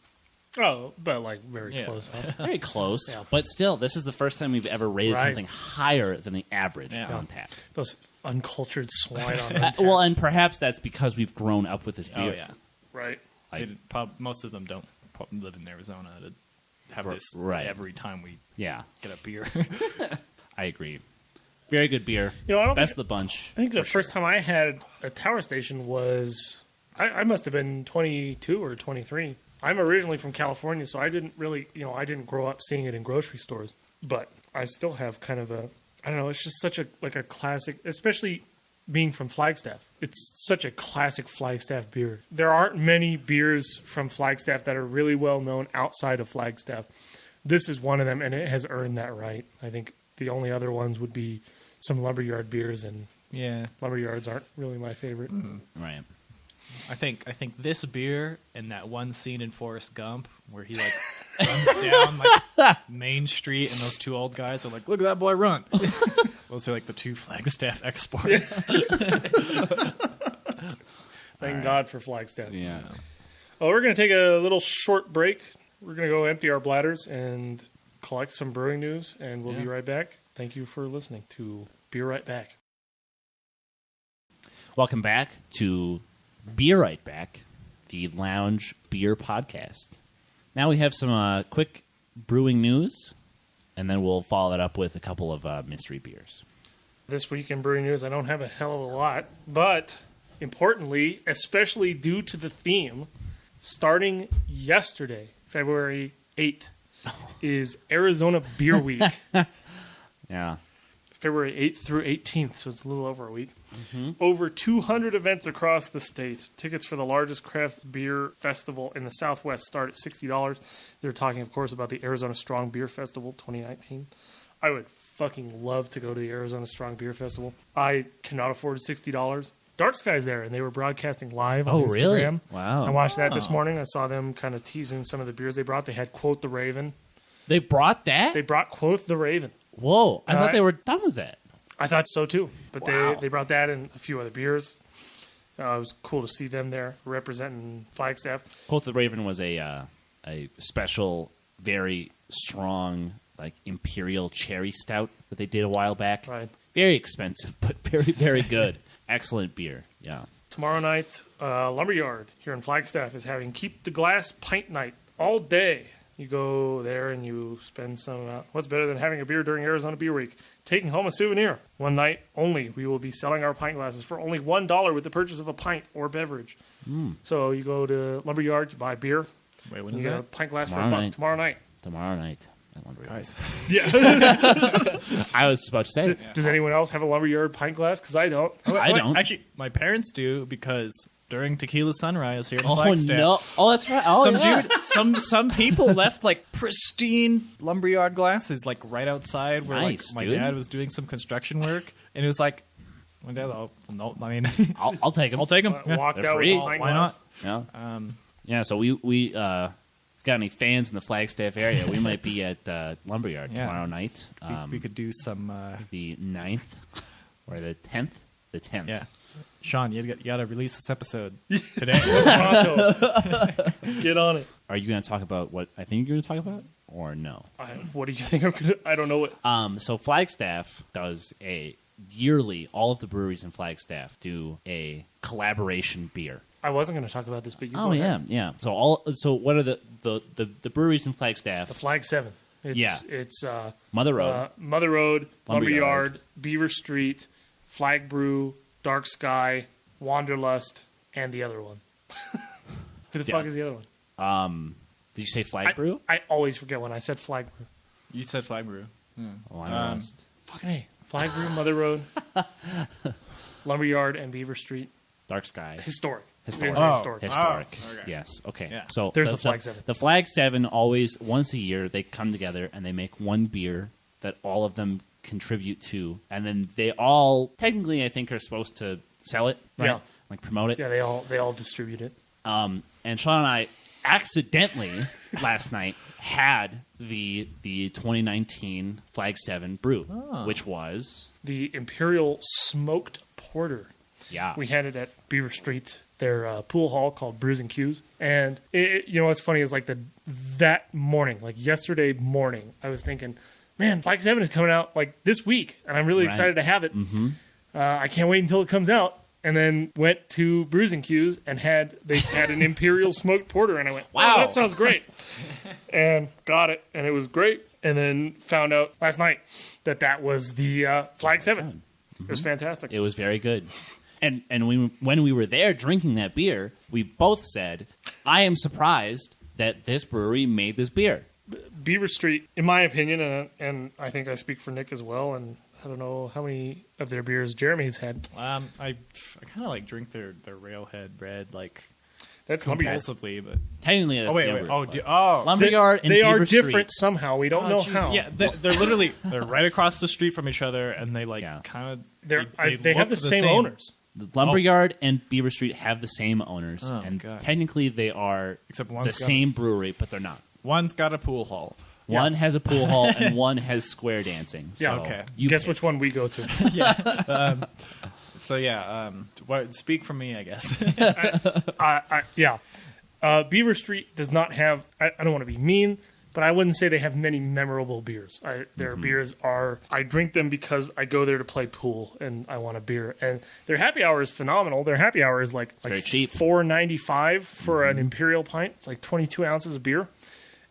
Oh, but like very close. Huh? Very close, Yeah. but still, this is the first time we've ever rated Right. something higher than the average Yeah. on Untapped. Those uncultured swine on Untapped. Well, and perhaps that's because we've grown up with this beer. Oh yeah. Right. Most of them don't live in Arizona to have this Right. every time we Yeah, get a beer. I agree. Very good beer. You know, I don't Best think- of the bunch. I think the first time I had a Tower Station was I must have been 22 or 23. I'm originally from California, so I didn't really, I didn't grow up seeing it in grocery stores. But I still have kind of I don't know, it's just such a classic, especially being from Flagstaff. It's such a classic Flagstaff beer. There aren't many beers from Flagstaff that are really well known outside of Flagstaff. This is one of them, and it has earned that right. I think the only other ones would be some lumberyard beers, and Yeah, lumberyards aren't really my favorite. Right. I think this beer and that one scene in Forrest Gump where he like runs down like Main Street and those two old guys are like, "Look at that boy run!" Those are like the two Flagstaff exports. Thank God for Flagstaff. Yeah. Well, we're going to take a little short break. We're going to go empty our bladders and collect some brewing news, and we'll be right back. Thank you for listening to Be Right Back. Welcome back to Beer Right Back, the Lounge Beer Podcast. Now we have some quick brewing news, and then we'll follow that up with a couple of mystery beers. This week in brewing news, I don't have a hell of a lot, but importantly, especially due to the theme, starting yesterday, February 8th, is Arizona Beer Week. Yeah. February 8th through 18th, so it's a little over a week. Over 200 events across the state. Tickets for the largest craft beer festival in the Southwest start at $60. They're talking, of course, about the Arizona Strong Beer Festival 2019. I would fucking love to go to the Arizona Strong Beer Festival. I cannot afford $60. Dark Sky's there, and they were broadcasting live on Instagram. Really? Wow. I watched that this morning. I saw them kind of teasing some of the beers they brought. They had Quote the Raven. They brought that? They brought Quote the Raven. Whoa. I thought they were done with that. I thought so too, but Wow. they brought that and a few other beers. It was cool to see them there representing Flagstaff. Quote the Raven was a special, very strong, like imperial cherry stout that they did a while back. Right. Very expensive, but very, very good. Excellent beer. Yeah. Tomorrow night, Lumberyard here in Flagstaff is having Keep the Glass Pint Night all day. You go there and you spend some. What's better than having a beer during Arizona Beer Week? Taking home a souvenir. One night only. We will be selling our pint glasses for only $1 with the purchase of a pint or beverage. So you go to Lumberyard, you buy beer. Wait, when You is get a that? pint glass Tomorrow for $1 night. tomorrow night. Tomorrow night. At Lumberyard. Guys, I was about to say. Does anyone else have a Lumberyard pint glass? Because I don't. I don't. Actually, my parents do because during Tequila Sunrise here in Oh, Flagstaff, no. Oh, that's right. Oh, yeah. some people left like pristine lumberyard glasses like right outside where Nice, like my dude. dad was doing some construction work, and it was like, my dad, no, I mean, I'll take them. I'll take them. Walked They're out free. with a pint Why glass. not? Yeah. Yeah, so we got any fans in the Flagstaff area, we might be at Lumberyard Yeah. tomorrow night. We could do some. The 9th or the 10th? The 10th. Yeah, Sean, you got to release this episode today. Pronto. Get on it. Are you going to talk about what I think you're going to talk about or no? What do you think I'm going to... I don't know what... So Flagstaff does yearly, all of the breweries in Flagstaff do a collaboration beer. I wasn't going to talk about this, but you Oh, go yeah, ahead. yeah. So what are the breweries in Flagstaff? The Flag 7. It's Mother Road. Mother Road, Lumberyard. Lumberyard, Beaver Street, Flag Brew, Dark Sky, Wanderlust, and the other one. Who the Yeah. fuck is the other one? Did you say Flag Brew? I always forget when I said Flag Brew. You said Flag Brew. Oh, I lost. Fucking A. Flag Brew, Mother Road, Lumberyard, and Beaver Street. Dark Sky. Historic. Historic. It's historic. Historic. okay. Yes. Okay. Yeah. So There's the Flag 7. The Flag 7 always once a year they come together and they make one beer that all of them contribute to, and then they all technically I think are supposed to sell it, right? Yeah. Like promote it. Yeah, they all distribute it. And Sean and I accidentally last night had the 2019 Flagstaff brew, which was the Imperial Smoked Porter. yeah. We had it at Beaver Street, their pool hall called Brews and Q's. And you know what's funny is like that morning, like yesterday morning, I was thinking, man, Flagstaff is coming out like this week, and I'm really excited to have it. Mm-hmm. I can't wait until it comes out. And then went to Brews and Q's and they had an Imperial Smoked Porter, and I went, wow, that sounds great. And got it, and it was great. And then found out last night that was the Flag 7. Mm-hmm. It was fantastic. It was very good. And when we were there drinking that beer, we both said, I am surprised that this brewery made this beer. Beaver Street, in my opinion, and I think I speak for Nick as well, and I don't know how many of their beers Jeremy's had. I kind of like drink their Railhead bread like That's compulsively, but Technically, that's wait, Lumberyard and they Beaver are different Street. somehow. We don't know geez. how. Yeah, they're literally they're right across the street from each other, and they kind of They have the same owners. The Lumberyard and Beaver Street have the same owners, Oh, and God. technically they are Except the one's got same brewery, but they're not. One's got a pool hall. One has a pool hall and one has square dancing. So Yeah, okay. You Guess pick. which one we go to. Speak for me, I guess. Beaver Street does not have. I don't want to be mean, but I wouldn't say they have many memorable beers. Their beers are. I drink them because I go there to play pool and I want a beer. And their happy hour is phenomenal. Their happy hour is like very cheap. $4.95 for an imperial pint. It's like 22 ounces of beer.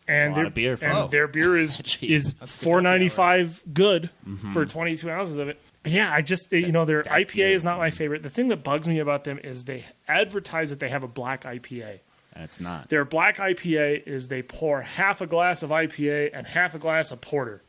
And That's a lot of beer for and their beer is $4.95 good for 22 ounces of it. But yeah, I just their IPA is not my favorite. The thing that bugs me about them is they advertise that they have a black IPA. And it's not. Their black IPA is they pour half a glass of IPA and half a glass of porter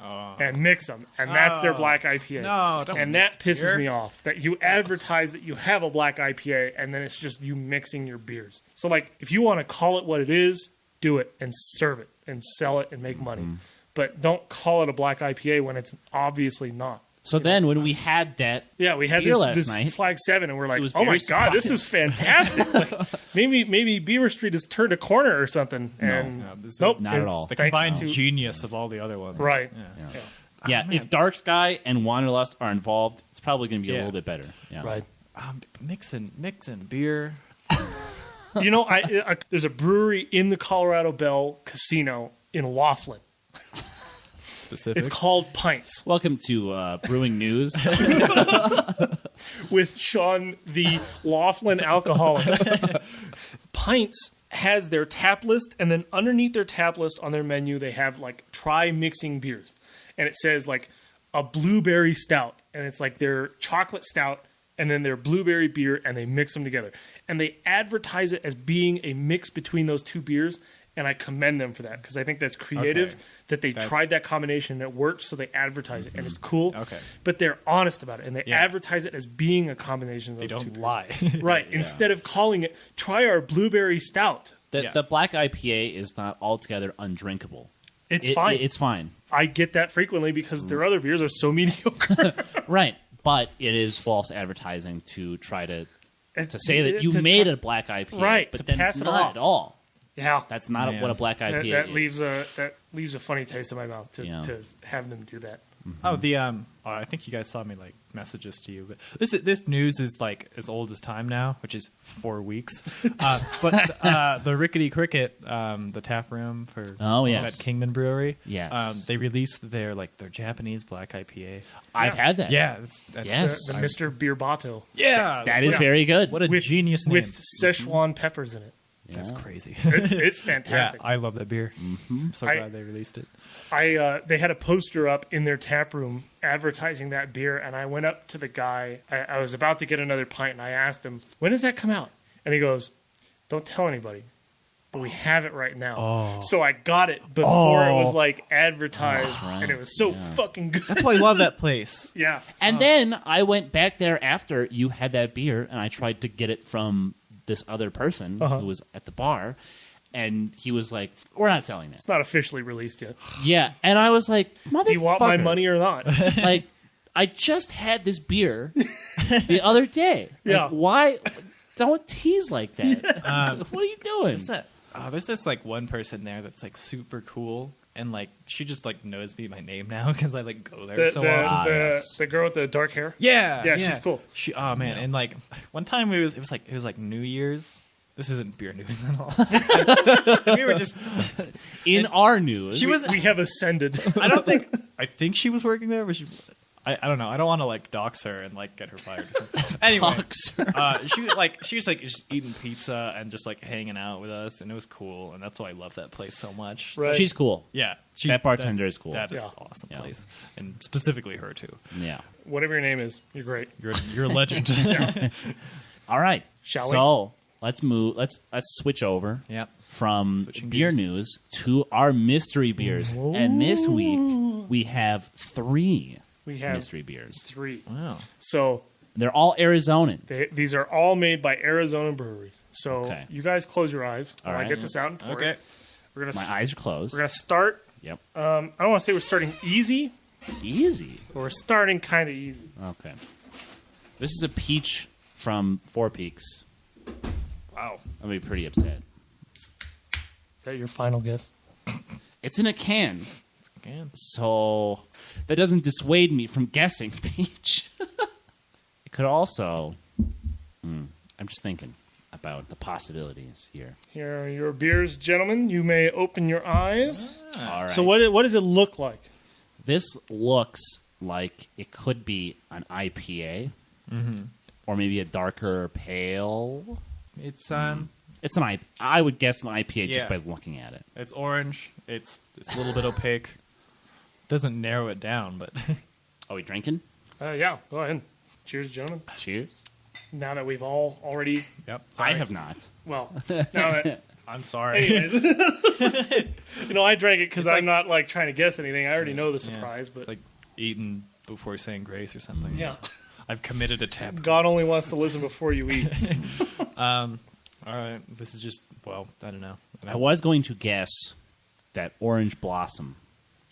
and mix them, and that's their black IPA. No, don't and mix that pisses beer. me off that you advertise that you have a black IPA and then it's just you mixing your beers. So like, if you want to call it what it is, do it and serve it and sell it and make money. But don't call it a black IPA when it's obviously not. So then when we had that Yeah, we had beer this last night, Flag 7, and we're like, was oh my very God, this is fantastic. Like, maybe Beaver Street has turned a corner or something. And nope. Not at all. The Thanks combined to- genius of all the other ones. Right. Yeah. yeah, if Dark Sky and Wanderlust are involved, it's probably going to be a little bit better. Yeah. Right. Mixing beer. There's a brewery in the Colorado Bell Casino in Laughlin. Specific. It's called Pints Welcome to Brewing News. with Sean, the Laughlin alcoholic. Pints has their tap list, and then underneath their tap list on their menu, they have like try mixing beers, and it says like a blueberry stout, and it's like their chocolate stout, and then their blueberry beer, and they mix them together, and they advertise it as being a mix between those two beers. And I commend them for that because I think that's creative that they tried that combination and it worked, so they advertise it, and it's cool. Okay. But they're honest about it, and they advertise it as being a combination of those They two don't beers. lie. Right. Instead of calling it, try our blueberry stout. The black IPA is not altogether undrinkable. It's fine. It's fine. I get that frequently because their other beers are so mediocre. Right. But it is false advertising to try to say that you made a black IPA, Right, but to then pass it's it not off. at all. Yeah. That's not what a black IPA That is. leaves a funny taste in my mouth to have them do that. Oh, I think you guys saw me like messages to you, but this news is like as old as time now, which is 4 weeks. But the Rickety Cricket, the tap room for at Kingman Brewery, they released their Japanese black IPA. I've had that. Yeah, The Mr. Beerbato. Yeah, that is very good. What a genius name with Szechuan peppers in it. That's crazy. It's fantastic. Yeah, I love that beer. I'm so glad they released it. They had a poster up in their tap room advertising that beer, and I went up to the guy. I was about to get another pint, and I asked him, "When does that come out?" And he goes, "Don't tell anybody, but we have it right now." Oh. So I got it before it was like advertised, right. and it was so fucking good. That's why I love that place. Yeah, And then I went back there after you had that beer, and I tried to get it from this other person who was at the bar, and he was like, "We're not selling this." it's not officially released yet. Yeah, and I was like, "Motherfucker, Do you want my money or not? Like, I just had this beer the other day. Like, Yeah. why? Don't tease like that. What are you doing? What's that? There's this like one person there that's like super cool, and like she just like knows me by name now because I like go there so often. The girl with the dark hair. Yeah, she's cool. Oh man, and like one time it was like New Year's. This isn't beer news at all. We were just in our news. We have ascended. I think she was working there, but I don't know. I don't want to like dox her and like get her fired. Or something. Anyway, she was like just eating pizza and just like hanging out with us, and it was cool. And that's why I love that place so much. Right. She's cool. Yeah, that bartender is cool. That is an awesome place, and specifically her too. Yeah. Whatever your name is, you're great. You're a legend. All right. Shall we? So let's move. Let's switch over. Yep. From Switching beer gears. news to our mystery beers, and this week we have 3 mystery beers. 3. Wow. So they're all Arizonan. these are all made by Arizona breweries. So you guys close your eyes while I get this out and pour it. We're gonna My eyes are closed. We're gonna start. Yep. I don't want to say we're starting easy, Easy. but we're starting kind of easy. Okay. This is a peach from Four Peaks. Wow. I'll be pretty upset. Is that your final guess? It's in a can, Again. so that doesn't dissuade me from guessing peach. It could also. I'm just thinking about the possibilities here. Here are your beers, gentlemen. You may open your eyes. All right. So what does it look like? This looks like it could be an IPA, or maybe a darker pale. It's It's an I would guess an IPA Yeah. just by looking at it. It's orange. It's a little bit opaque. Doesn't narrow it down, but Are we drinking? Yeah, go ahead. Cheers, gentlemen. Cheers. Now that we've all already, yep. I have not. well, now that, I'm sorry. anyways, I drank it because I'm not like trying to guess anything. I already know the surprise, but It's like eating before saying grace or something. yeah, I've committed a tap. God only wants to listen before you eat. All right. This is just I don't know. I was going to guess that Orange Blossom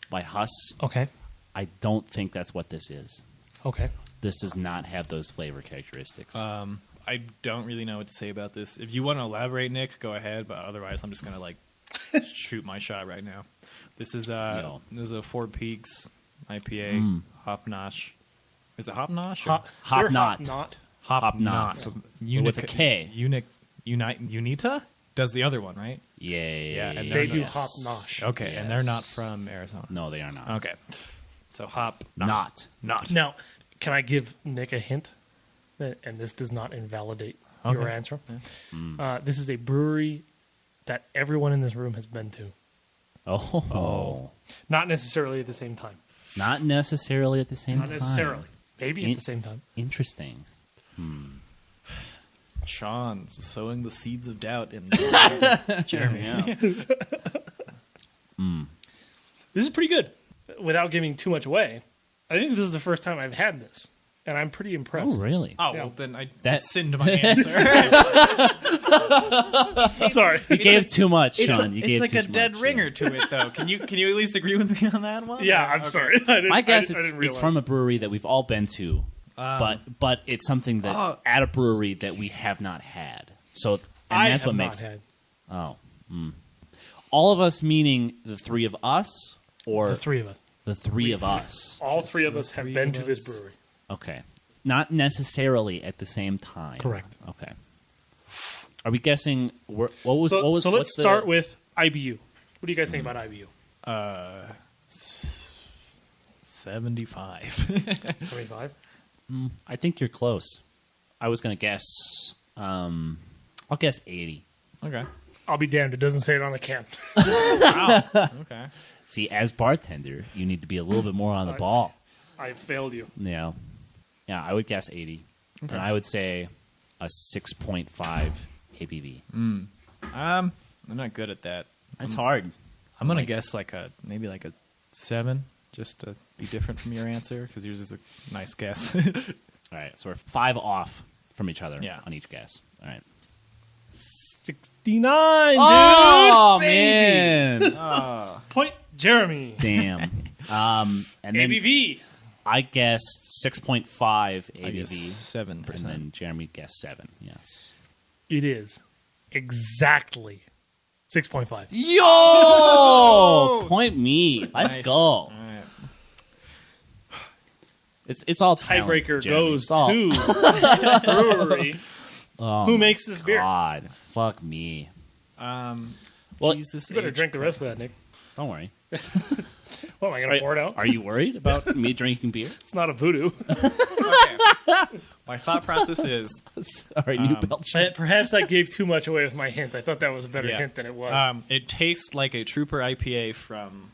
by Huss. Okay, I don't think that's what this is. okay. This does not have those flavor characteristics. I don't really know what to say about this. If you want to elaborate, Nick, go ahead. But otherwise, I'm just gonna like shoot my shot right now. This is This is a Four Peaks IPA, Hop Notch. Is it Hop Notch? Hop Knot. Hop Knot. So With a K. Unita does the other one, right? Yeah. and They do Yes. Hop Nosh. Okay, and they're not from Arizona. No, they are not. Okay, so Hop Not. Now, can I give Nick a hint? And this does not invalidate your Okay. answer. This is a brewery that everyone in this room has been to. Oh. Not necessarily at the same time. Not necessarily at the same Not time. necessarily. Maybe In- at the same time. Interesting. Sean sowing the seeds of doubt in Jeremy. Yeah. This is pretty good. Without giving too much away, I think this is the first time I've had this, and I'm pretty impressed. Oh, really? Oh, Yeah. well, then I That- rescind my answer. Sorry. You gave too much, Sean. You It's gave like too a dead much, ringer to it, though. Can you at least agree with me on that one? Yeah, Or- I'm okay. sorry. I didn't, My guess I didn't it's realize. from a brewery that we've all been to, but it's something that at a brewery that we have not had. So I that's have what not makes had all of us, meaning the 3 of us, or the 3 of us. the 3 of us. All 3 of the us have 3 been of to this us. brewery. Okay, not necessarily at the same time. Correct. Okay. Are we guessing? What was? So, what was? so let's what's the- start with IBU. What do you guys think about IBU? 75. 25? I think you're close. I was going to guess. I'll guess 80. Okay. I'll be damned. It doesn't say it on the can. Wow. Okay. See, as bartender, you need to be a little bit more on the ball. I failed you. Yeah. I would guess 80. Okay. And I would say a 6.5 ABV. I'm not good at that. It's hard. I'm gonna guess maybe like a 7, just to be different from your answer, because yours is a nice guess. All right, so we're 5 off from each other on each guess. All right. 69, Oh, dude! man. Point Jeremy. Damn. And then ABV. I guessed 6.5 I guess ABV. 7%. And then Jeremy guessed 7. Yes. It is exactly 6.5. Yo! Point me. Let's Nice. go. All right. It's all talent, Tiebreaker Jeremy. goes It's all- to Brewery. Oh, Who makes this beer? God, fuck me. Well, Jesus, You better drink the rest of that, Nick. Don't worry. What, am I going to pour it out? Are you worried about me drinking beer? It's not a voodoo. Okay. My thought process is Sorry, new belt. Perhaps I gave too much away with my hint. I thought that was a better Yeah. hint than it was. it tastes like a Trooper IPA from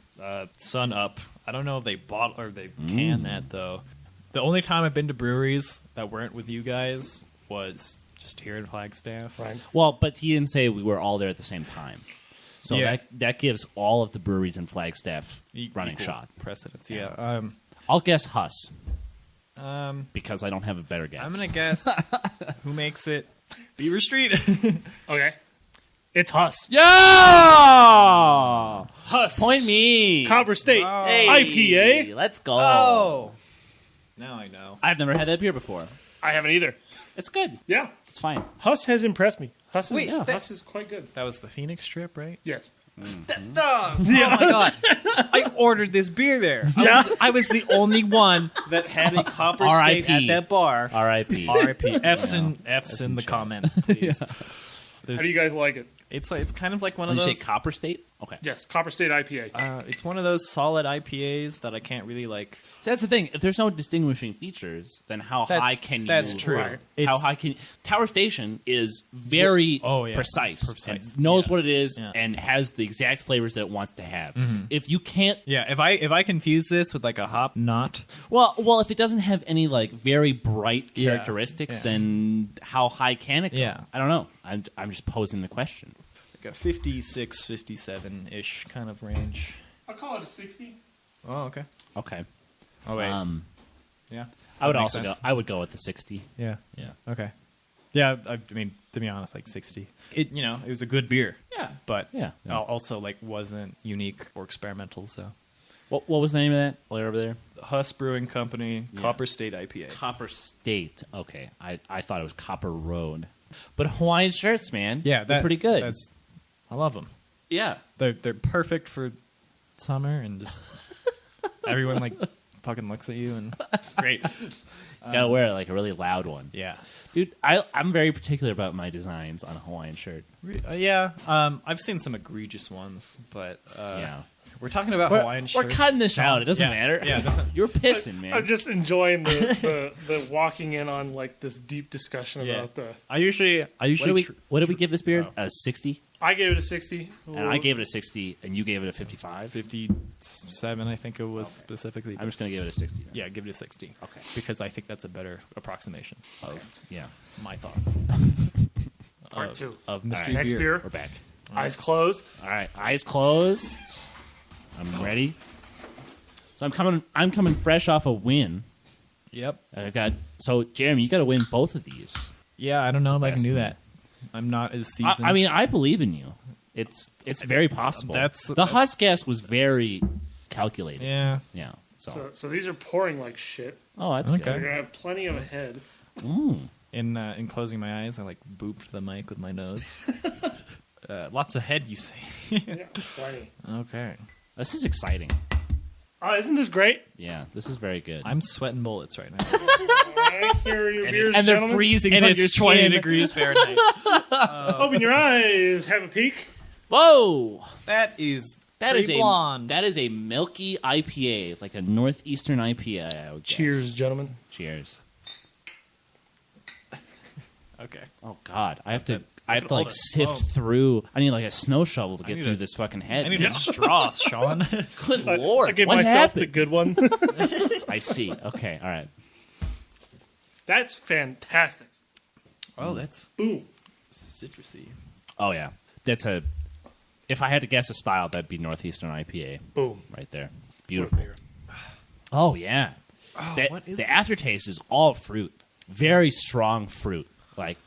Sunup. I don't know if they bought or they can that though. The only time I've been to breweries that weren't with you guys was just here in Flagstaff. Right. Well, but he didn't say we were all there at the same time. So Yeah. that gives all of the breweries in Flagstaff running Equal shot. precedence. Yeah. I'll guess Huss Um, because I don't have a better guess. I'm gonna guess who makes it. Beaver Street. Okay. It's Huss. Yeah! Huss. Point me. Copper State. Hey, IPA. Let's go. Oh. Now I know. I've never had that beer before. I haven't either. It's good. Yeah. It's fine. Huss has impressed me. Huss is, yeah, Huss is quite good. That was the Phoenix strip, right? Yes. Oh my god! I ordered this beer there. I was the only one that had a Copper R.I.P. State at that bar. R.I.P. R.I.P. F's in the comments, please. How do you guys like it? It's kind of like one Did of you those. say Copper State? Okay. Yes. Copper State IPA. It's one of those solid IPAs that I can't really like. So that's the thing. If there's no distinguishing features, then how high can you? That's true. Right. How It's- high can Tower Station is very Precise. and knows Yeah. what it is Yeah. and has the exact flavors that it wants to have. If you can't, Yeah, if I confuse this with like a hop knot, well, if it doesn't have any like very bright Yeah. characteristics, Yeah. then how high can it go? Yeah. I don't know. I'm just posing the question. like a 56, 57-ish kind of range. I'll call it a 60. Oh, okay. Okay. Oh wait. Yeah. I would That makes also sense. go. I would go with the 60. Yeah. Yeah. Okay. Yeah, I mean, to be honest, like 60. It was a good beer. Yeah. But Yeah. also like wasn't unique or experimental. So What was the name of that? Right over there. Huss Brewing Company, Yeah. Copper State IPA. Copper State. Okay, I thought it was Copper Road. But Hawaiian shirts, man. Yeah, they're pretty good. I love them. Yeah. They're perfect for summer and just everyone like fucking looks at you and it's great. You gotta wear like a really loud one. Yeah. Dude, I'm very particular about my designs on a Hawaiian shirt. Yeah. I've seen some egregious ones, but Yeah. we're talking about We're, Hawaiian we're shirts. cutting this out. It doesn't Yeah. matter. Yeah, it doesn't- You're pissing, man. I'm just enjoying the walking in on like this deep discussion Yeah. about the. I usually what did we give this beer? A 60? I gave it a 60. And I gave it a 60, and you gave it a 55? 57, I think it was specifically. I'm just going to give it a 60. Then. Yeah, give it a 60. Okay. Because I think that's a better approximation of Yeah. my thoughts. Part two. Of mystery Next beer. We're back. Eyes closed. All right, eyes closed. I'm ready. So I'm coming fresh off a win. Yep. So Jeremy, you got to win both of these. Yeah, I don't know if I can best do thing. that. I'm not as seasoned. I mean, I believe in you. It's very possible. The Huss guess was very calculated. yeah. Yeah. So these are pouring like shit. Oh, that's Okay. You're good. gonna have plenty of a head. In closing my eyes, I like booped the mic with my nose. Lots of head, you say? Yeah, plenty. Okay. This is exciting. Oh, isn't this great? Yeah, this is very good. I'm sweating bullets right now. I hear your beers, and they're gentlemen. freezing and on your it's 20 skin. degrees Fahrenheit. Open your eyes. Have a peek. Whoa! That is That is blonde. That is a milky IPA, like a northeastern IPA. I would guess. Cheers, gentlemen. Cheers. Okay. Oh God, I have to at all like the sift smoke. through. I need like a snow shovel to get need through a- this fucking head. I need a straw, Sean. Good Lord, I gave what myself happened? the good one. I see. Okay, all right. That's fantastic. Oh, that's Boom. citrusy. Oh yeah, that's a. If I had to guess a style, that'd be northeastern IPA Boom. right there. Beautiful. Oh yeah. what is the this? aftertaste is all fruit. Very strong fruit. Like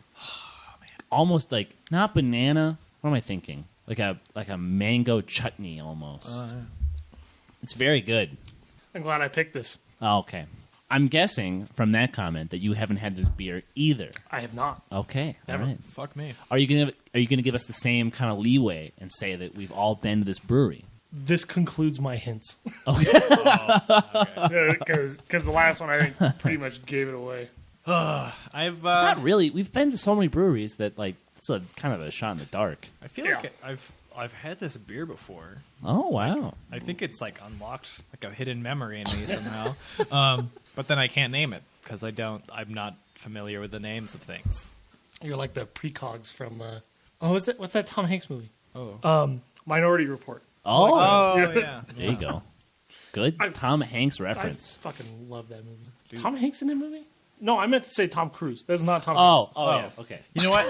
almost like not banana. What am I thinking? Like a mango chutney almost. It's very good. I'm glad I picked this. Oh, okay. I'm guessing from that comment that you haven't had this beer either. I have not. Okay, all Never. right. Fuck me. Are you gonna give us the same kind of leeway and say that we've all been to this brewery? This concludes my hints. Okay. Because the last one, I think, pretty much gave it away. I've Not really. We've been to so many breweries that like it's a kind of a shot in the dark. I feel Yeah. like I've had this beer before. Oh wow. I think it's like unlocked like a hidden memory in me somehow. But then I can't name it because I'm not familiar with the names of things. You're like the precogs from. What's that Tom Hanks movie? Oh. Minority Report. Oh, yeah. there you go. Good Tom Hanks reference. I fucking love that movie. Dude. Tom Hanks in that movie? No, I meant to say Tom Cruise. That's not Tom Hanks. Oh, yeah. Okay. You know what?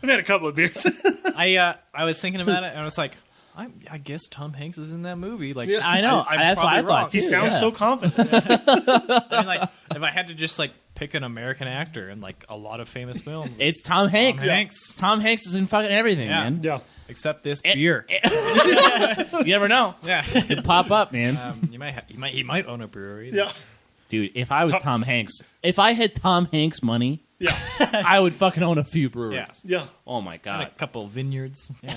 I've had a couple of beers. I was thinking about it and I was like, I guess Tom Hanks is in that movie. Like, Yeah. I know. I'm That's what I probably wrong. thought. He too, sounds yeah. so confident. I mean, like, if I had to just like pick an American actor in like a lot of famous films, It's Tom Hanks. Tom Hanks. Tom Hanks is in fucking everything, Yeah. man. Yeah. except this beer. You never know. Yeah, It pop up, man. he might own a brewery. Yeah. Dude, if I was Tom Hanks, if I had Tom Hanks money, Yeah. I would fucking own a few breweries. Yeah. Yeah. Oh my And god. a couple vineyards. Yeah.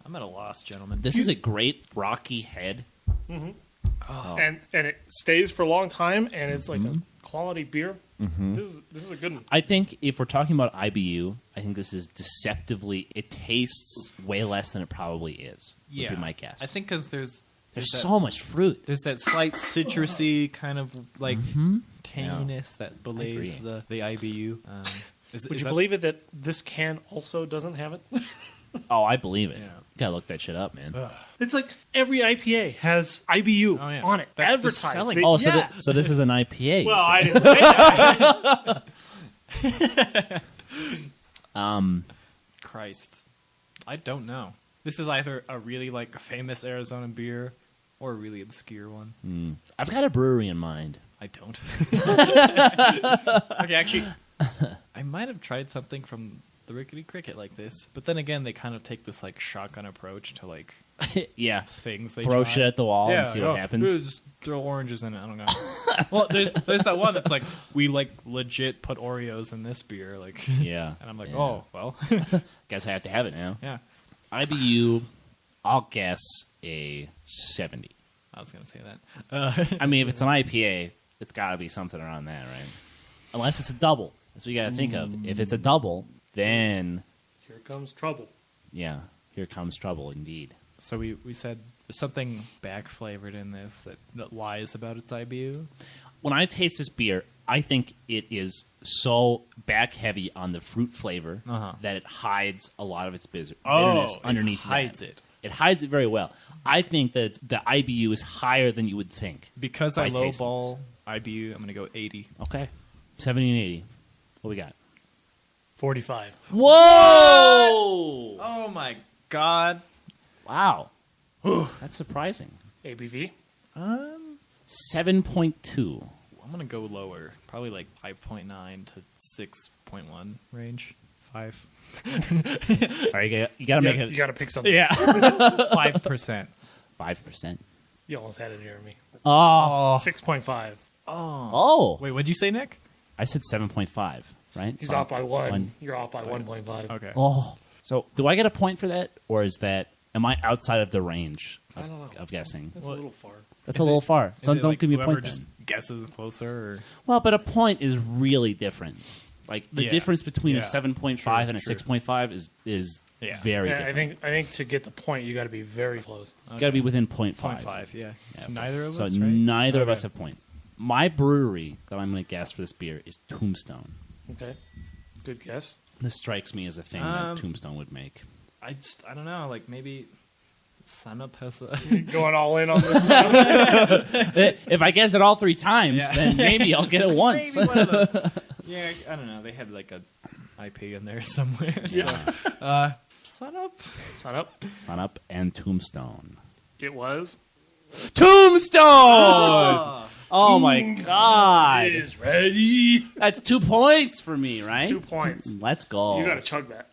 I'm at a loss, gentlemen. This is a great rocky head. And it stays for a long time, and it's like a quality beer. This is a good one. I think if we're talking about IBU, I think this is deceptively. It tastes way less than it probably is. Would be my guess. I think because there's there's that- so much fruit. There's that slight citrusy kind of like tanginess that belays agree. the IBU. Would you believe it that this can also doesn't have it? Oh, I believe it. Yeah. Gotta look that shit up, man. It's like every IPA has IBU Oh, yeah. on it, That's the advertised. selling- They- Oh, so yeah. so this is an IPA. you Well, said. I didn't say that. Christ, I don't know. This is either a really like famous Arizona beer or a really obscure one. I've got a brewery in mind. I don't. Okay, actually, I might have tried something from the Rickety Cricket like this, but then again, they kind of take this like shotgun approach to like Yeah. things. They Throw try. shit at the wall and Yeah, see what happens. Just throw oranges in it. I don't know. Well, there's that one that's like we like legit put Oreos in this beer, like, Yeah. and I'm like, Yeah. oh well, Guess I have to have it now. yeah. IBU, I'll guess a 70. I was gonna say that. I mean, if it's an IPA, it's got to be something around that, right? Unless it's a double. That's what you got to think of. If it's a double, then, Here comes trouble. yeah, here comes trouble indeed. So we said there's something back flavored in this that lies about its IBU. When I taste this beer, I think it is so back heavy on the fruit flavor that it hides a lot of its bitterness underneath hides that. it. It hides it very well. I think that the IBU is higher than you would think. Because I by tasting lowball IBU, I'm gonna go 80. Okay. 70 and 80. What we got? 45. Whoa! Oh my god. Wow. That's surprising. ABV. 7.2. I'm gonna go lower, probably like 5.9 to 6.1 range. 5. All right, you got to make You it got to pick something. Yeah. 5%. 5%. You almost had it, Jeremy. Oh. 6.5. Oh. Wait, what'd you say, Nick? I said 7.5, right? He's off by one. You're off by 1.5. Okay. Oh. So, do I get a point for that, or am I outside of the range I don't know. of guessing? That's a little far. That's Is a little it- far. Is So it don't like give me a whoever point. just Then. guesses closer, or Well, but a point is really different. Like the Yeah. difference between a Yeah. 7.5 and a True. 6.5 is Yeah. very Yeah, different. I think to get the point, you got to be very close. You got to be within 0.5. 0.5. Yeah. Yeah, So neither of so us, right? neither of Okay. us have points. My brewery that I'm going to guess for this beer is Tombstone. Okay. Good guess. This strikes me as a thing that Tombstone would make. I don't know. Like maybe Sunup has a. Going all in on this. If I guess it all 3 times, Yeah. then maybe I'll get it once. Maybe one of the, yeah, I don't know. They had like a IP in there somewhere. Yeah. So, Sunup. Sign up. Sunup and Tombstone. It was. Tombstone! Oh my god. Is ready. That's 2 points for me, right? 2 points. Let's go. You got to chug that.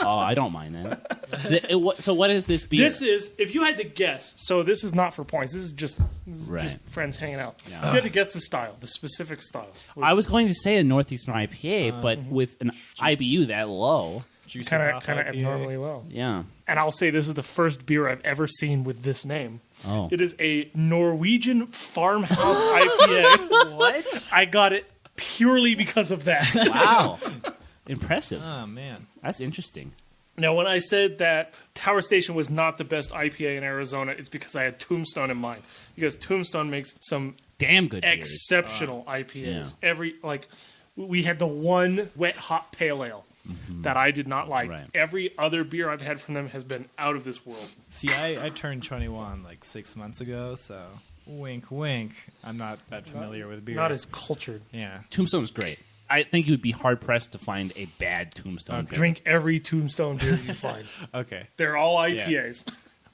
Oh, I don't mind that. So what is this beer? This is, if you had to guess, so this is not for points. This is just friends hanging out. Yeah. If you had to guess the style, the specific style. I was going to say a Northeastern IPA, but with an IBU that low, Kind of abnormally low. yeah. And I'll say this is the first beer I've ever seen with this name. Oh, It is a Norwegian Farmhouse IPA. What? I got it purely because of that. wow, impressive. Oh man. That's interesting. Now, when I said that Tower Station was not the best IPA in Arizona, it's because I had Tombstone in mind. Because Tombstone makes some Damn good beers. exceptional IPAs. Yeah. We had the one wet hot pale ale that I did not like. Right. Every other beer I've had from them has been out of this world. See, I turned 21 like 6 months ago, so wink, wink. I'm not that familiar with beer. Not as cultured. Yeah. Tombstone is great. I think you would be hard pressed to find a bad Tombstone beer. Drink every Tombstone beer you find. Okay. They're all IPAs.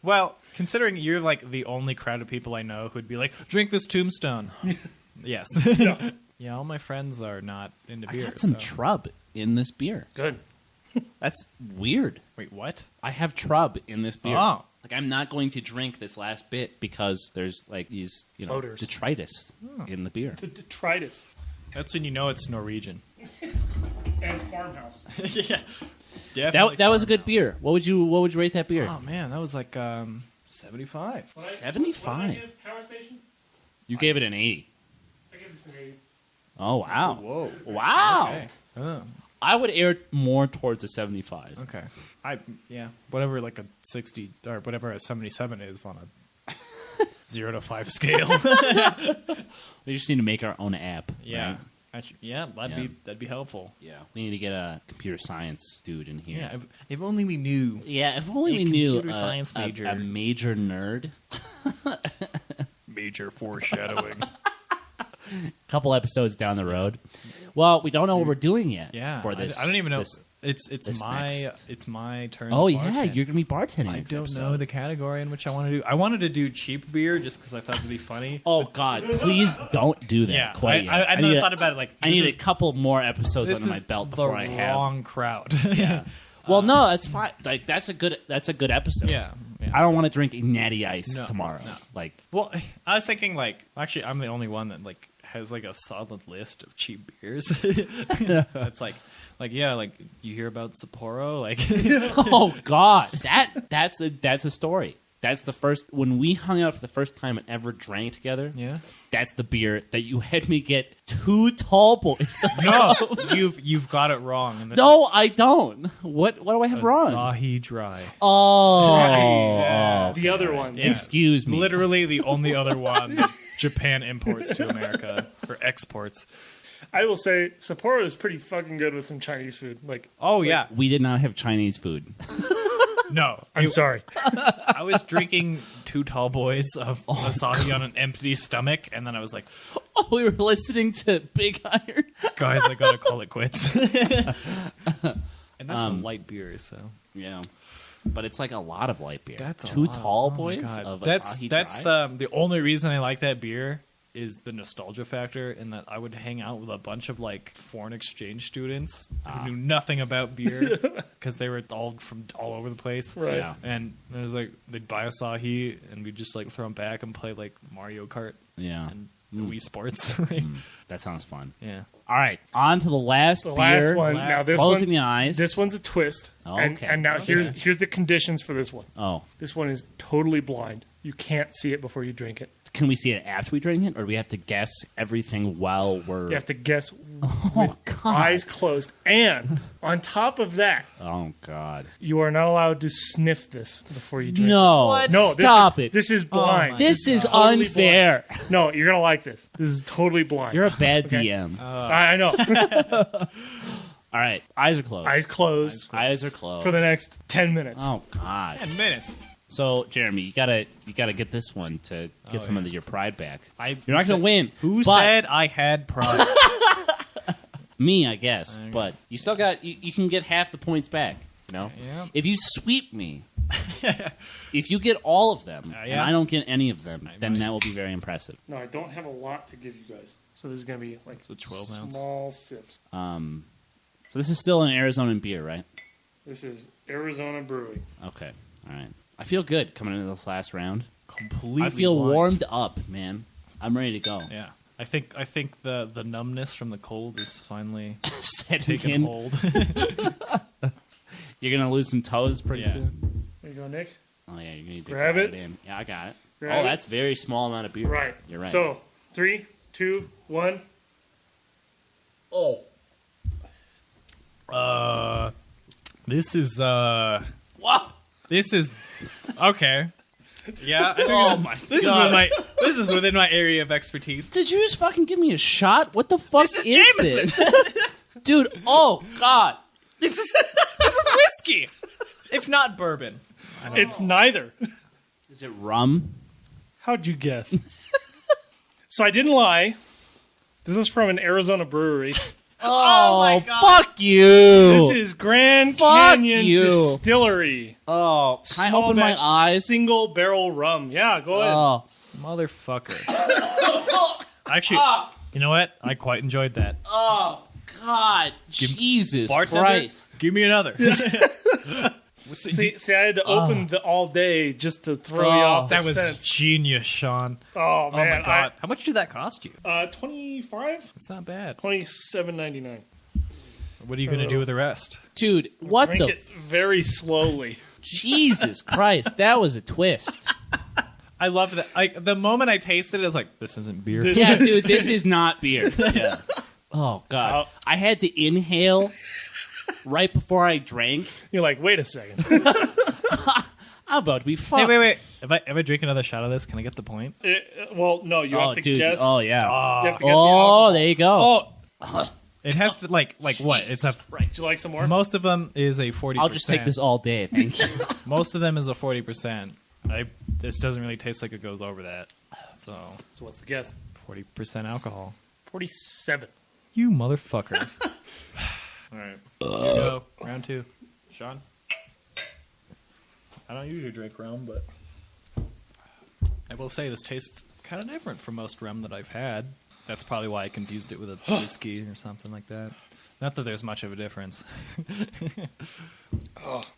Well, considering you're like the only crowd of people I know who'd be like, drink this Tombstone. Yes. Yeah. Yeah, all my friends are not into I beer. got some so. Trub in this beer. Good. That's weird. Wait, what? I have Trub in this beer. Oh. Like I'm not going to drink this last bit because there's like these, Floaters. detritus in the beer. The detritus. That's when you know it's Norwegian. And Farmhouse. Yeah. That was a good beer. What would you rate that beer? Oh man, that was like 75. 75. Tower Station? You gave it an 80. I give this an 80. Oh wow. Whoa. Wow. Okay. Oh, I would err more towards a 75. okay. Whatever like a 60 or whatever a 77 is on a 0 to 5 scale. We just need to make our own app. Yeah. Right? That'd be helpful. Yeah. We need to get a computer science dude in here. Yeah, if only we knew. Yeah, if only A we knew computer science major. a major nerd. Major foreshadowing. A couple episodes down the road. Well, we don't know what we're doing yet. Yeah, For this, I don't even know. this- It's this my next. it's my turn. Oh to yeah, bartend. you're gonna be bartending. I next don't episode. know the category in which I want to do. I wanted to do cheap beer just because I thought it'd be funny. Oh God, please don't do that. yeah, quite yet. I need never a- thought about it. Like I this need a is- couple more episodes this under my is belt the before I have. wrong crowd. Yeah. Well, no, that's fine. Like that's a good episode. yeah. I don't want to drink Natty Ice No, tomorrow. no. Like, Well, I was thinking like actually I'm the only one that like has like a solid list of cheap beers. It's like you hear about Sapporo like oh God, that's a story. That's the first when we hung out for the first time and ever drank together. yeah. That's the beer that you had me get 2 tall boys. No, you've got it wrong. And this No, I don't. What do I have is wrong? Asahi Dry. Oh, Yeah. The other one. Yeah. Excuse me. Literally the only other one that Japan imports to America or exports. I will say Sapporo is pretty fucking good with some Chinese food. Like, Oh yeah, We did not have Chinese food. no. I'm sorry. I was drinking 2 tall boys of Asahi on an empty stomach, and then I was like, Oh, we were listening to Big Iron. guys, I gotta call it quits. And that's some light beer, so Yeah, but it's like a lot of light beer. that's a 2 lot. tall Oh my boys God. of that's Asahi that's Dry? the only reason I like that beer is the nostalgia factor, in that I would hang out with a bunch of like foreign exchange students who knew nothing about beer because they were all from all over the place. Right. Yeah. And it was like they'd buy Asahi and we'd just like throw them back and play like Mario Kart Yeah, and the Wii Sports. that sounds fun. Yeah. All right, on to the last The beer. last one. last- Now this Closing one. the eyes. This one's a twist. Oh, And, okay. and now Okay. here's the conditions for this one. Oh, This one is totally blind. You can't see it before you drink it. can we see it after we drink it, or do we have to guess everything while we're? You have to guess Oh God! eyes closed. And on top of that, Oh God! you are not allowed to sniff this before you drink. No! What? No, Stop this it! This is blind. my This is totally unfair. No, you're gonna like this. This is totally blind. You're a bad Okay. DM. I know. All right, eyes are closed. Eyes closed Eyes are closed for the next 10 minutes. Oh God! 10 minutes. So Jeremy, you gotta get this one to get some of your pride back. I- You're not gonna win. Who but said I had pride? me? I guess, Okay. but you still got. You can get half the points back. You know, Yeah. if you sweep me, if you get all of them and yeah. I don't get any of them, then that will be very impressive. No, I don't have a lot to give you guys. So this is gonna be like It's a 12 ounce. small sips. So this is still an Arizona beer, right? This is Arizona Brewing. Okay, all right. I feel good coming into this last round. Completely. I feel blind. warmed up, man. I'm ready to go. Yeah. I think the numbness from the cold is finally Setting taking in. hold. You're gonna lose some toes pretty Yeah. soon. There you go, Nick. Oh yeah, you're gonna need to Grab dial it. in. Yeah, I got it. Grab Oh, it. that's very small amount of beer. Right. You're right. So, 3, 2, 1. oh, This is what? This is okay. Yeah. I think Oh my this god! this is within my area of expertise. Did you just fucking give me a shot? What the fuck This is is this, dude? Oh god! This is whiskey, if not bourbon. It's neither. Is it rum? How'd you guess? So I didn't lie. This is from an Arizona brewery. Oh, my God. fuck you! This is Grand Fuck Canyon you. Distillery. Oh, can I Small open my batch eyes? Single barrel rum. Yeah, go ahead. Oh, Motherfucker. Actually, you know what? I quite enjoyed that. oh, God, Jesus Bartender, Christ! give me another. See, I had to open the all day just to throw you off. That the was scent. genius, Sean. Oh Oh man, my god. How much did that cost you? 25, It's not bad. $27.99. What are you going to do with the rest? Dude, what Drink the it very slowly. Jesus Christ? That was a twist. I love that. Like the moment I tasted it, I was like, "This isn't beer." This- Yeah, dude, this is not beer. Yeah. Oh God, I had to inhale right before I drank. You're like, wait a second. I'm about to be fucked. Wait. If I drink another shot of this, can I get the point? Well, no, you Oh, have to dude. guess. Oh yeah. You have to guess the Oh, alcohol. there you go. Oh, it has to like what? It's a. Would you like some more? Most of them is a 40%. I'll just take this all day. Thank you. Most of them is a 40%. This doesn't really taste like it goes over that. So So what's the guess? 40% alcohol. 47. You motherfucker. All right. Here we go. Round 2. Sean? I don't usually drink rum, but I will say this tastes kind of different from most rum that I've had. That's probably why I confused it with a whiskey or something like that. Not that there's much of a difference.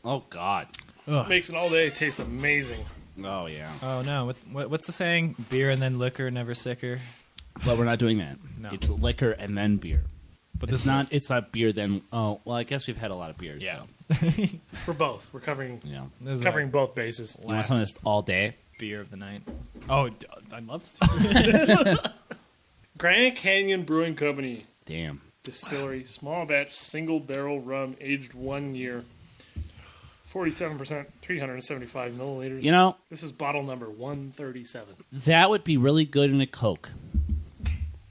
Oh God. Makes an all day taste amazing. Oh yeah. Oh no! What's the saying? Beer and then liquor, never sicker. But we're not doing that. No. It's liquor and then beer. But It's not. It's not beer then. Oh well, I guess we've had a lot of beers. Yeah. Though. For both. We're covering Yeah. This is covering both bases. You want some of this all day? beer of the night. Oh, I'd love to. Grand Canyon Brewing Company Damn. Distillery, small batch, single barrel rum, aged 1 year. 47%, 375 milliliters. You know, This is bottle number 137. that would be really good in a Coke.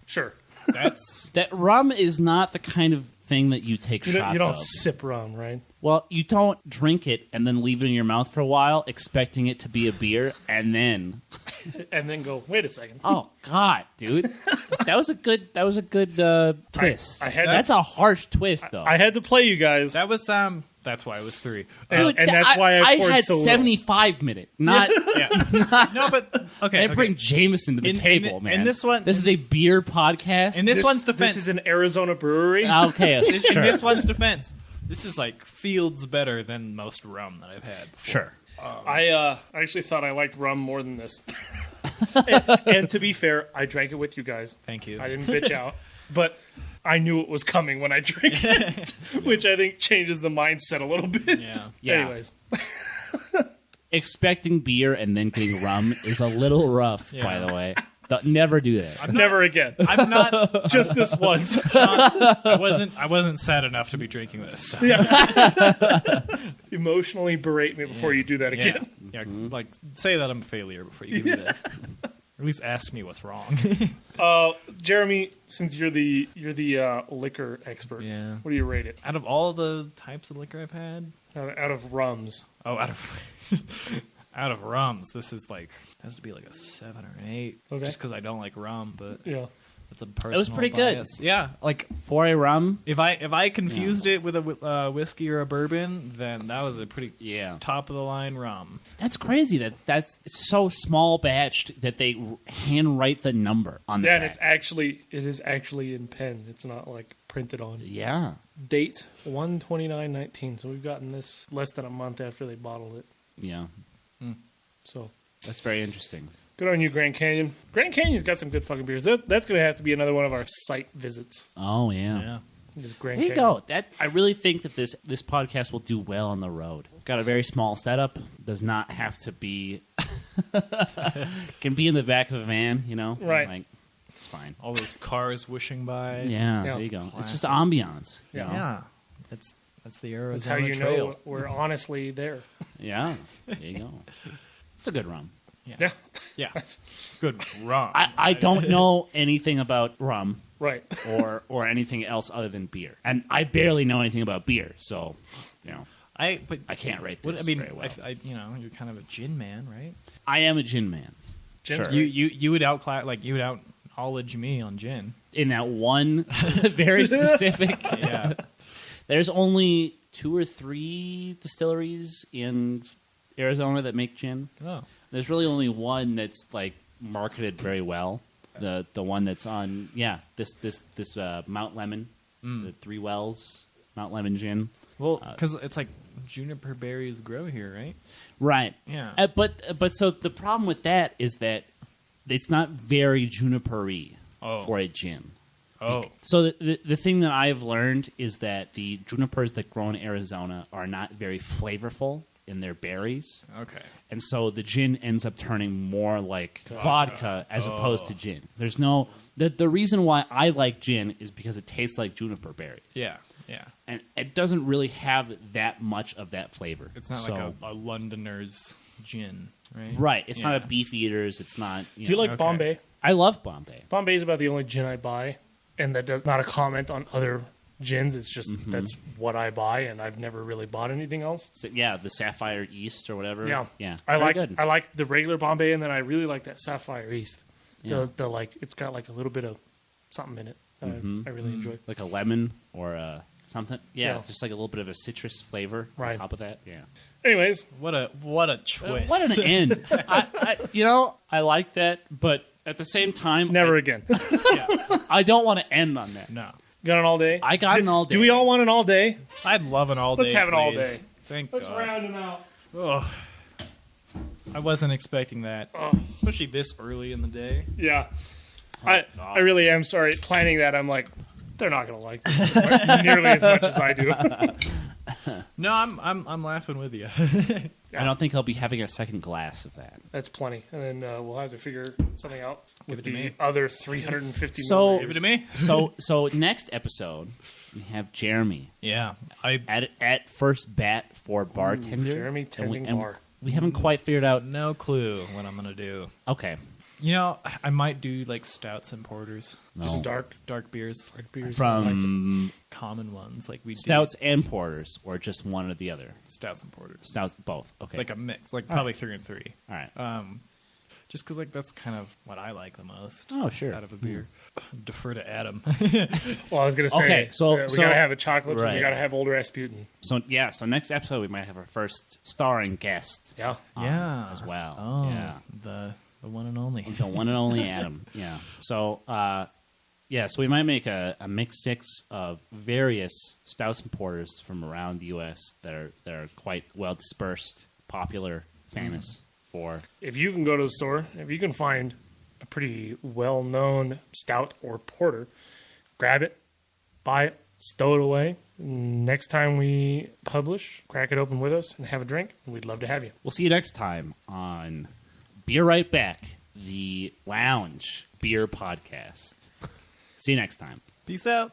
Sure. That's That rum is not the kind of thing that you take You shots don't of. sip rum, right? Well, you don't drink it and then leave it in your mouth for a while, expecting it to be a beer, and then, And then go, wait a second. oh God, dude, that was a good twist. I had That's a harsh twist, though. I had to play you guys. that was That's why it was 3. and that's why I poured had so little. 75 minutes, not. No, but okay. I bring Jameson to the table, man. in this one- this is a beer podcast. In this one's defense. This is an Arizona brewery. Okay, sure, In this one's defense, this is like fields better than most rum that I've had. sure. I actually thought I liked rum more than this. and to be fair, I drank it with you guys. Thank you. I didn't bitch out. But I knew it was coming when I drank it, which I think changes the mindset a little bit. Yeah. Yeah. Anyways, Expecting beer and then getting rum is a little rough, by the way. Never do that. never again. I'm not. Just this once. I wasn't sad enough to be drinking this. So. Emotionally berate me before you do that Yeah. again. Yeah. Like say that I'm a failure before you give me this. Or at least ask me what's wrong. Jeremy, since you're the liquor expert, Yeah. what do you rate it Out of all the types of liquor I've had, out of rums? out of rums, this is like has to be like a 7 or an 8. Okay. Just because I don't like rum, but Yeah. it's a personal. pretty good. bias. Yeah, like For a rum, if I confused it with a whiskey or a bourbon, then that was a pretty yeah. top of the line rum. That's crazy that's it's so small batched that they handwrite the number on the Yeah, and back. it is actually in pen. It's not like printed on. Yeah. Date 1/29/19. So we've gotten this less than a month after they bottled it. Yeah. So That's very interesting. good on you, Grand Canyon. Grand Canyon's got some good fucking beers. That's going to have to be another one of our site visits. Oh, yeah. Yeah. Just Grand There you Canyon. go. I really think that this podcast will do well on the road. Got a very small setup. Does not have to be... can be in the back of a van, you know? Right. Like, it's fine. All those cars wishing by. Yeah, Yeah. there you go. It's Classic. just ambiance. You Yeah. know? Yeah. That's the Arizona That's how you Trail. know we're honestly there. Yeah. There you go. It's a good rum. Yeah, Yeah. Good rum. I don't know anything about rum right. or anything else other than beer. And I barely know anything about beer, so, you know, I can't rate what- this I mean, very well. you're kind of a gin man, right? I am a gin man. Gin's Sure. great. You would you would out knowledge me on gin. In that one very specific... Yeah. There's only 2 or 3 distilleries in Arizona that make gin. Oh. There's really only one that's like marketed very well. The one that's on this Mount Lemon, the 3 Wells Mount Lemon gin. Well, because it's like juniper berries grow here, right? Right. Yeah. But so the problem with that is that it's not very juniper-y for a gin. Oh. So the thing that I've learned is that the junipers that grow in Arizona are not very flavorful in their berries. Okay. And so the gin ends up turning more like vodka as opposed to gin. There's no... The reason why I like gin is because it tastes like juniper berries. Yeah. Yeah. And it doesn't really have that much of that flavor. It's not like a Londoner's gin, right? Right. It's not Yeah. a Beefeater's. It's not... Do you like Okay. Bombay? I love Bombay. Bombay is about the only gin I buy, and that does not a comment on other gins. It's just that's what I buy, and I've never really bought anything else. So, yeah, the Sapphire East or whatever. Yeah, Yeah. I Very like good. I like the regular Bombay, and then I really like that Sapphire East. Yeah. The like it's got like a little bit of something in it that I really enjoy. Like a lemon or something. Yeah, Yeah. just like a little bit of a citrus flavor Right. on top of that. Yeah. Anyways, What a twist. What an end. I like that, but at the same time, never again. I don't want to end on that. No. Got an all day. I got an all day. Do we all want an all day? I'd love an all day. Let's have an all please. day. Thank Let's God. round them out. Ugh. I wasn't expecting that, especially this early in the day. Yeah, Oh, I really am sorry. Planning that, I'm like, they're not gonna like this nearly as much as I do. No, I'm laughing with you. I don't think I'll be having a second glass of that. That's plenty, and then we'll have to figure something out with it to the me. other 350 So- milliliters. Give it to me. So next episode, we have Jeremy Yeah, I at first bat for bartender. Jeremy And tending and bar. We haven't quite figured out. no clue what I'm gonna do. Okay. You know, I might do like stouts and porters, Just dark dark beers, From common ones like we do. stouts and porters, or just one or the other. stouts and porters, Stouts, both. Okay. like a mix, like probably 3 and 3. All right. Just because like that's kind of what I like the most. Oh, sure. Out of a beer. Defer to Adam. Well, I was gonna say, Okay, so- we so- gotta have a chocolate, and right. we gotta have Old Rasputin. So next episode we might have our first starring guest Yeah, Yeah, as well. Oh, Yeah. the one and only. The one and only Adam. Yeah. So so we might make a mixed six of various stouts and porters from around the U.S. that are quite well dispersed, popular, famous for. if you can go to the store, if you can find a pretty well-known stout or porter, grab it, buy it, stow it away. Next time we publish, crack it open with us and have a drink. We'd love to have you. We'll see you next time on Beer Right Back, the Lounge Beer Podcast. See you next time. Peace out.